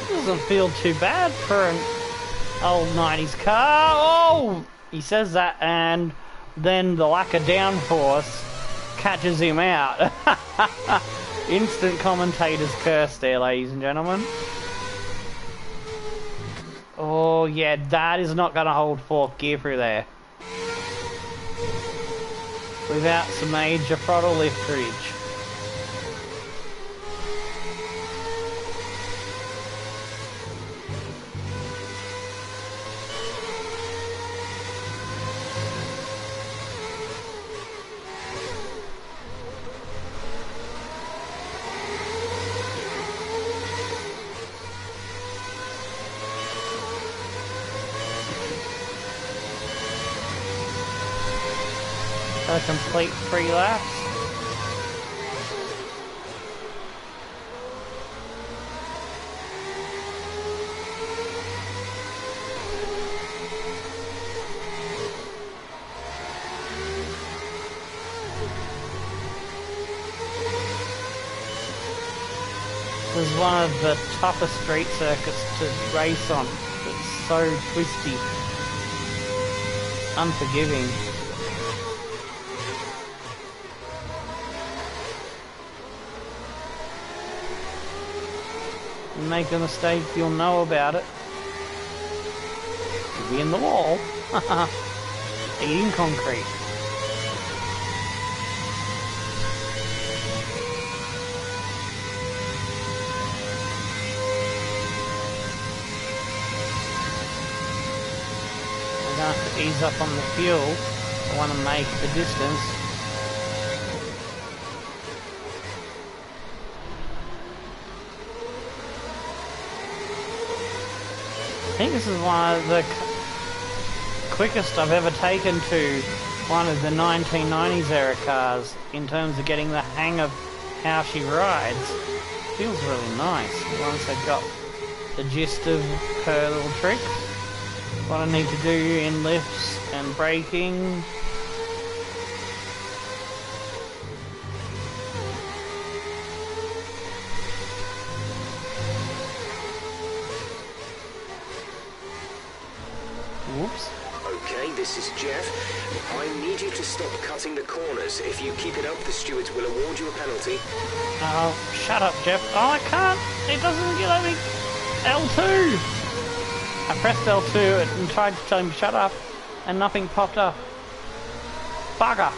Doesn't feel too bad for an old 90s car. Oh! He says that, and then the lack of downforce catches him out. Instant commentator's curse there, ladies and gentlemen. Oh yeah, that is not going to hold fourth gear through there without some major throttle lifterage. a complete 3 laps. This is one of the toughest street circuits to race on. It's so twisty, unforgiving. You make a mistake, you'll know about it. You'll be in the wall. Eating concrete. I'm gonna have to ease up on the fuel. I want to make the distance. I think this is one of the quickest I've ever taken to one of the 1990s era cars in terms of getting the hang of how she rides. Feels really nice once I got the gist of her little tricks. What I need to do in lifts and braking. Whoops. Okay, this is Jeff. I need you to stop cutting the corners. If you keep it up, the stewards will award you a penalty. Oh, shut up, Jeff. Oh, I can't. It doesn't let me. L2. I pressed L2 and tried to tell him to shut up, and nothing popped up. Bugger.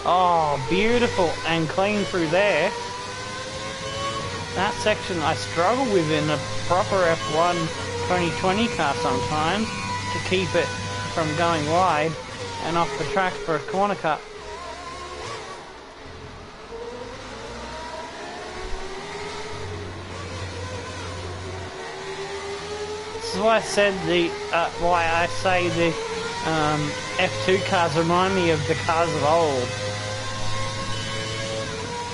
Oh, beautiful and clean through there. That section I struggle with in a proper F1 2020 car sometimes to keep it from going wide and off the track for a corner cut. This is why I said why I say the F2 cars remind me of the cars of old.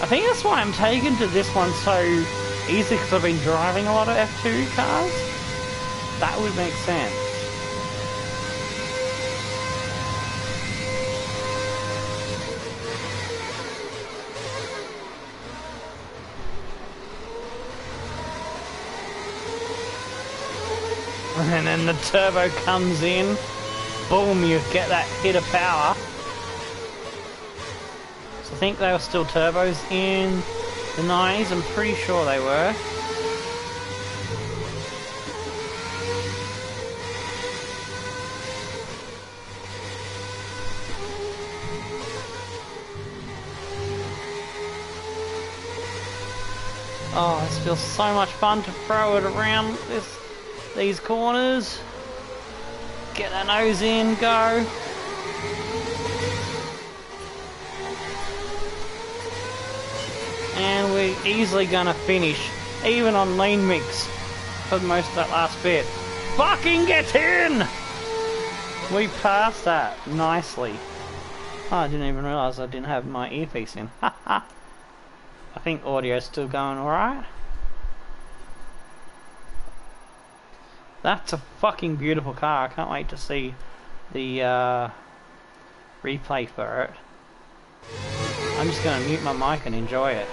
I think that's why I'm taken to this one so easily, because I've been driving a lot of F2 cars. That would make sense. And then the turbo comes in, boom, you get that hit of power. So I think they were still turbos in the 90s, I'm pretty sure they were. Oh, this feels so much fun to throw it around these corners. Get that nose in, go. And we're easily gonna finish, even on lean mix, for most of that last bit. Fucking get in! We passed that nicely. Oh, I didn't even realise I didn't have my earpiece in. Haha. I think audio's still going alright. That's a fucking beautiful car. I can't wait to see the replay for it. I'm just going to mute my mic and enjoy it.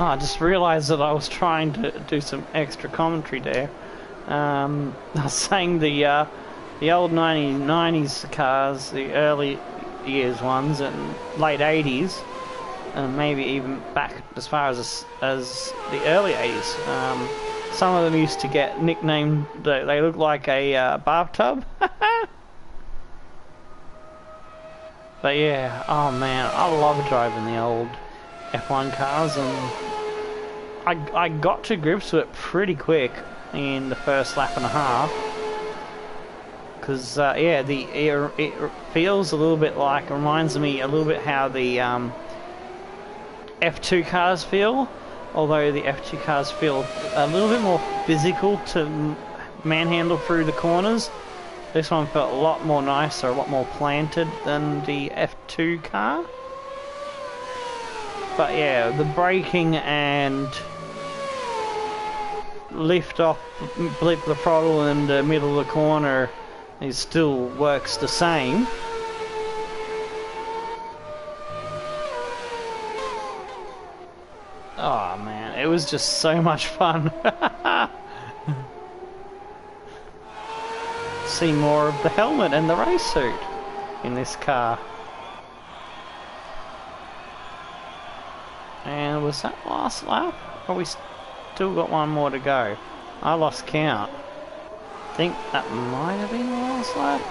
Oh, I just realised that I was trying to do some extra commentary there. I was saying the old 1990s cars, the early years ones, and late 80s, and maybe even back as far as the early 80s. Some of them used to get nicknamed, they look like a bathtub. But yeah, oh man, I love driving the old F1 cars, and I got to grips with it pretty quick in the first lap and a half. Because yeah, it feels a little bit like, reminds me a little bit how the F2 cars feel, although the F2 cars feel a little bit more physical to manhandle through the corners. This one felt a lot more nicer, a lot more planted than the F2 car. But yeah, the braking and lift off, blip the throttle in the middle of the corner, it still works the same. Oh man, it was just so much fun. See more of the helmet and the race suit in this car. And was that last lap? Or we still got one more to go? I lost count. I think that might have been the last lap.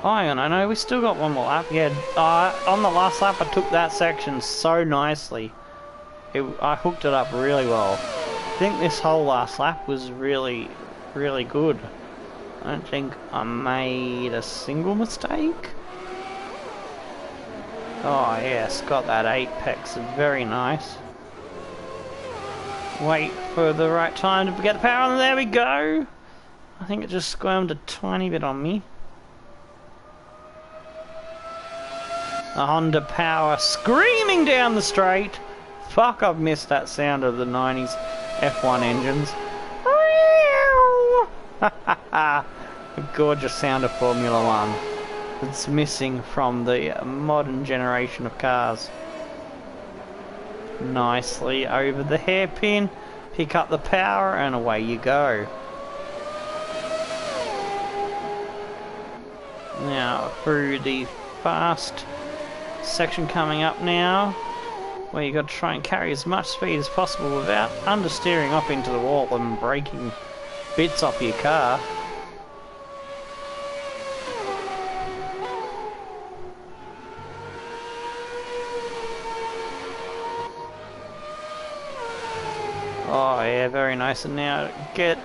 Oh, hang on, I know we still got one more lap. Yeah, on the last lap I took that section so nicely. I hooked it up really well. I think this whole last lap was really, really good. I don't think I made a single mistake. Oh yes, got that apex, very nice. Wait for the right time to get the power on, there we go! I think it just squirmed a tiny bit on me. The Honda Power screaming down the straight. Fuck, I've missed that sound of the 90s F1 engines. A gorgeous sound of Formula One. It's missing from the modern generation of cars. Nicely over the hairpin, pick up the power, and away you go. Now through the fast section coming up now, where you got to try and carry as much speed as possible without understeering up into the wall and breaking bits off your car. Oh yeah, very nice. And now get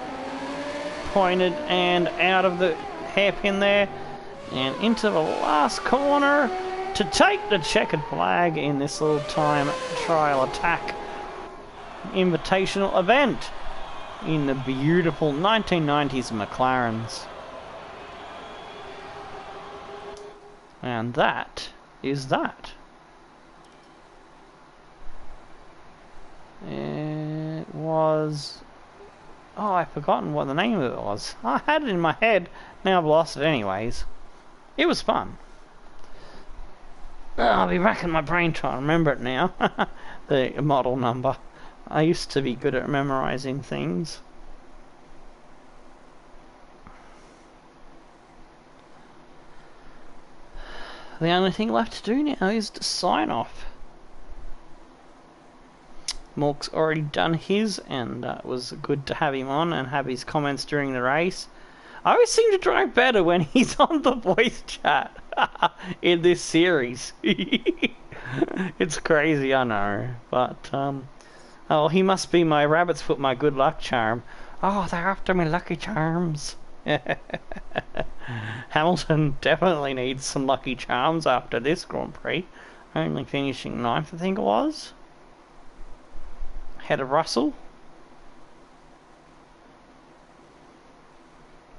pointed and out of the hairpin there and into the last corner to take the checkered flag in this little time trial attack invitational event in the beautiful 1990s McLarens. And that is that. It was... oh, I've forgotten what the name of it was. I had it in my head, now I've lost it anyways. It was fun. I'll be racking my brain trying to remember it now. The model number. I used to be good at memorizing things. The only thing left to do now is to sign off. Mork's already done his, and it was good to have him on and have his comments during the race. I always seem to drive better when he's on the voice chat in this series. It's crazy, I know, but oh, he must be my rabbit's foot, my good luck charm. Oh, they're after me lucky charms. Hamilton definitely needs some lucky charms after this Grand Prix, only finishing 9th, I think it was, ahead of Russell.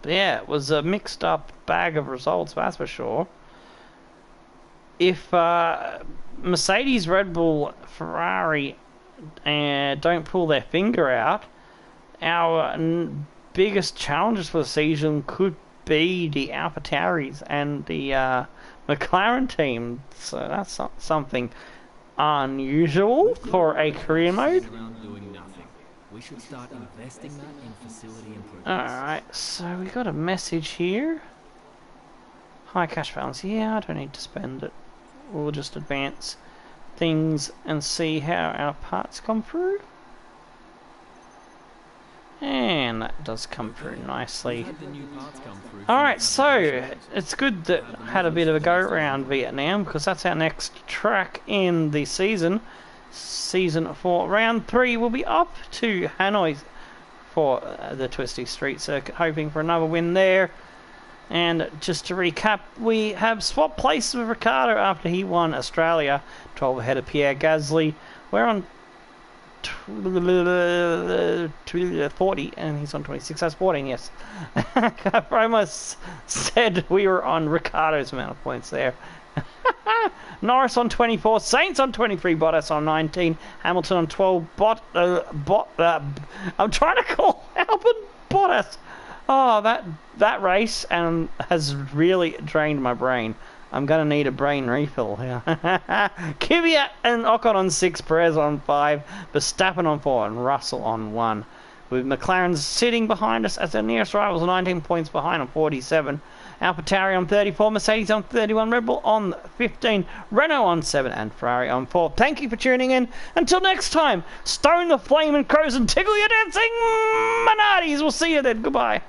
But yeah, it was a mixed up bag of results, that's for sure. If Mercedes, Red Bull, Ferrari don't pull their finger out, our biggest challenges for the season could be the AlphaTauris and the McLaren team, so that's not something unusual for a career mode. Around doing nothing. We should start investing that in facility improvements. Alright, so we got a message here. High cash balance. Yeah, I don't need to spend it. We'll just advance things and see how our parts come through. And that does come through nicely. Had the new parts come through. Alright, so it's good that I had a bit of a go around Vietnam, because that's our next track in the season. Season 4. Round 3 will be up to Hanoi for the Twisty Street Circuit, hoping for another win there. And just to recap, we have swapped places with Ricardo after he won Australia, 12 ahead of Pierre Gasly. We're on 40 and he's on 26. That's 14, yes. I almost said we were on Ricardo's amount of points there. Norris on 24, Sainz on 23, Bottas on 19, Hamilton on 12, I'm trying to call Albon Bottas. Oh, that race has really drained my brain. I'm going to need a brain refill here. Kvyat and Ocon on 6, Perez on 5, Verstappen on 4, and Russell on 1. With McLaren sitting behind us as their nearest rivals, 19 points behind on 47. AlphaTauri on 34, Mercedes on 31, Red Bull on 15, Renault on 7, and Ferrari on 4. Thank you for tuning in. Until next time, stone the flame and crows and tickle your dancing Minardis. We'll see you then. Goodbye.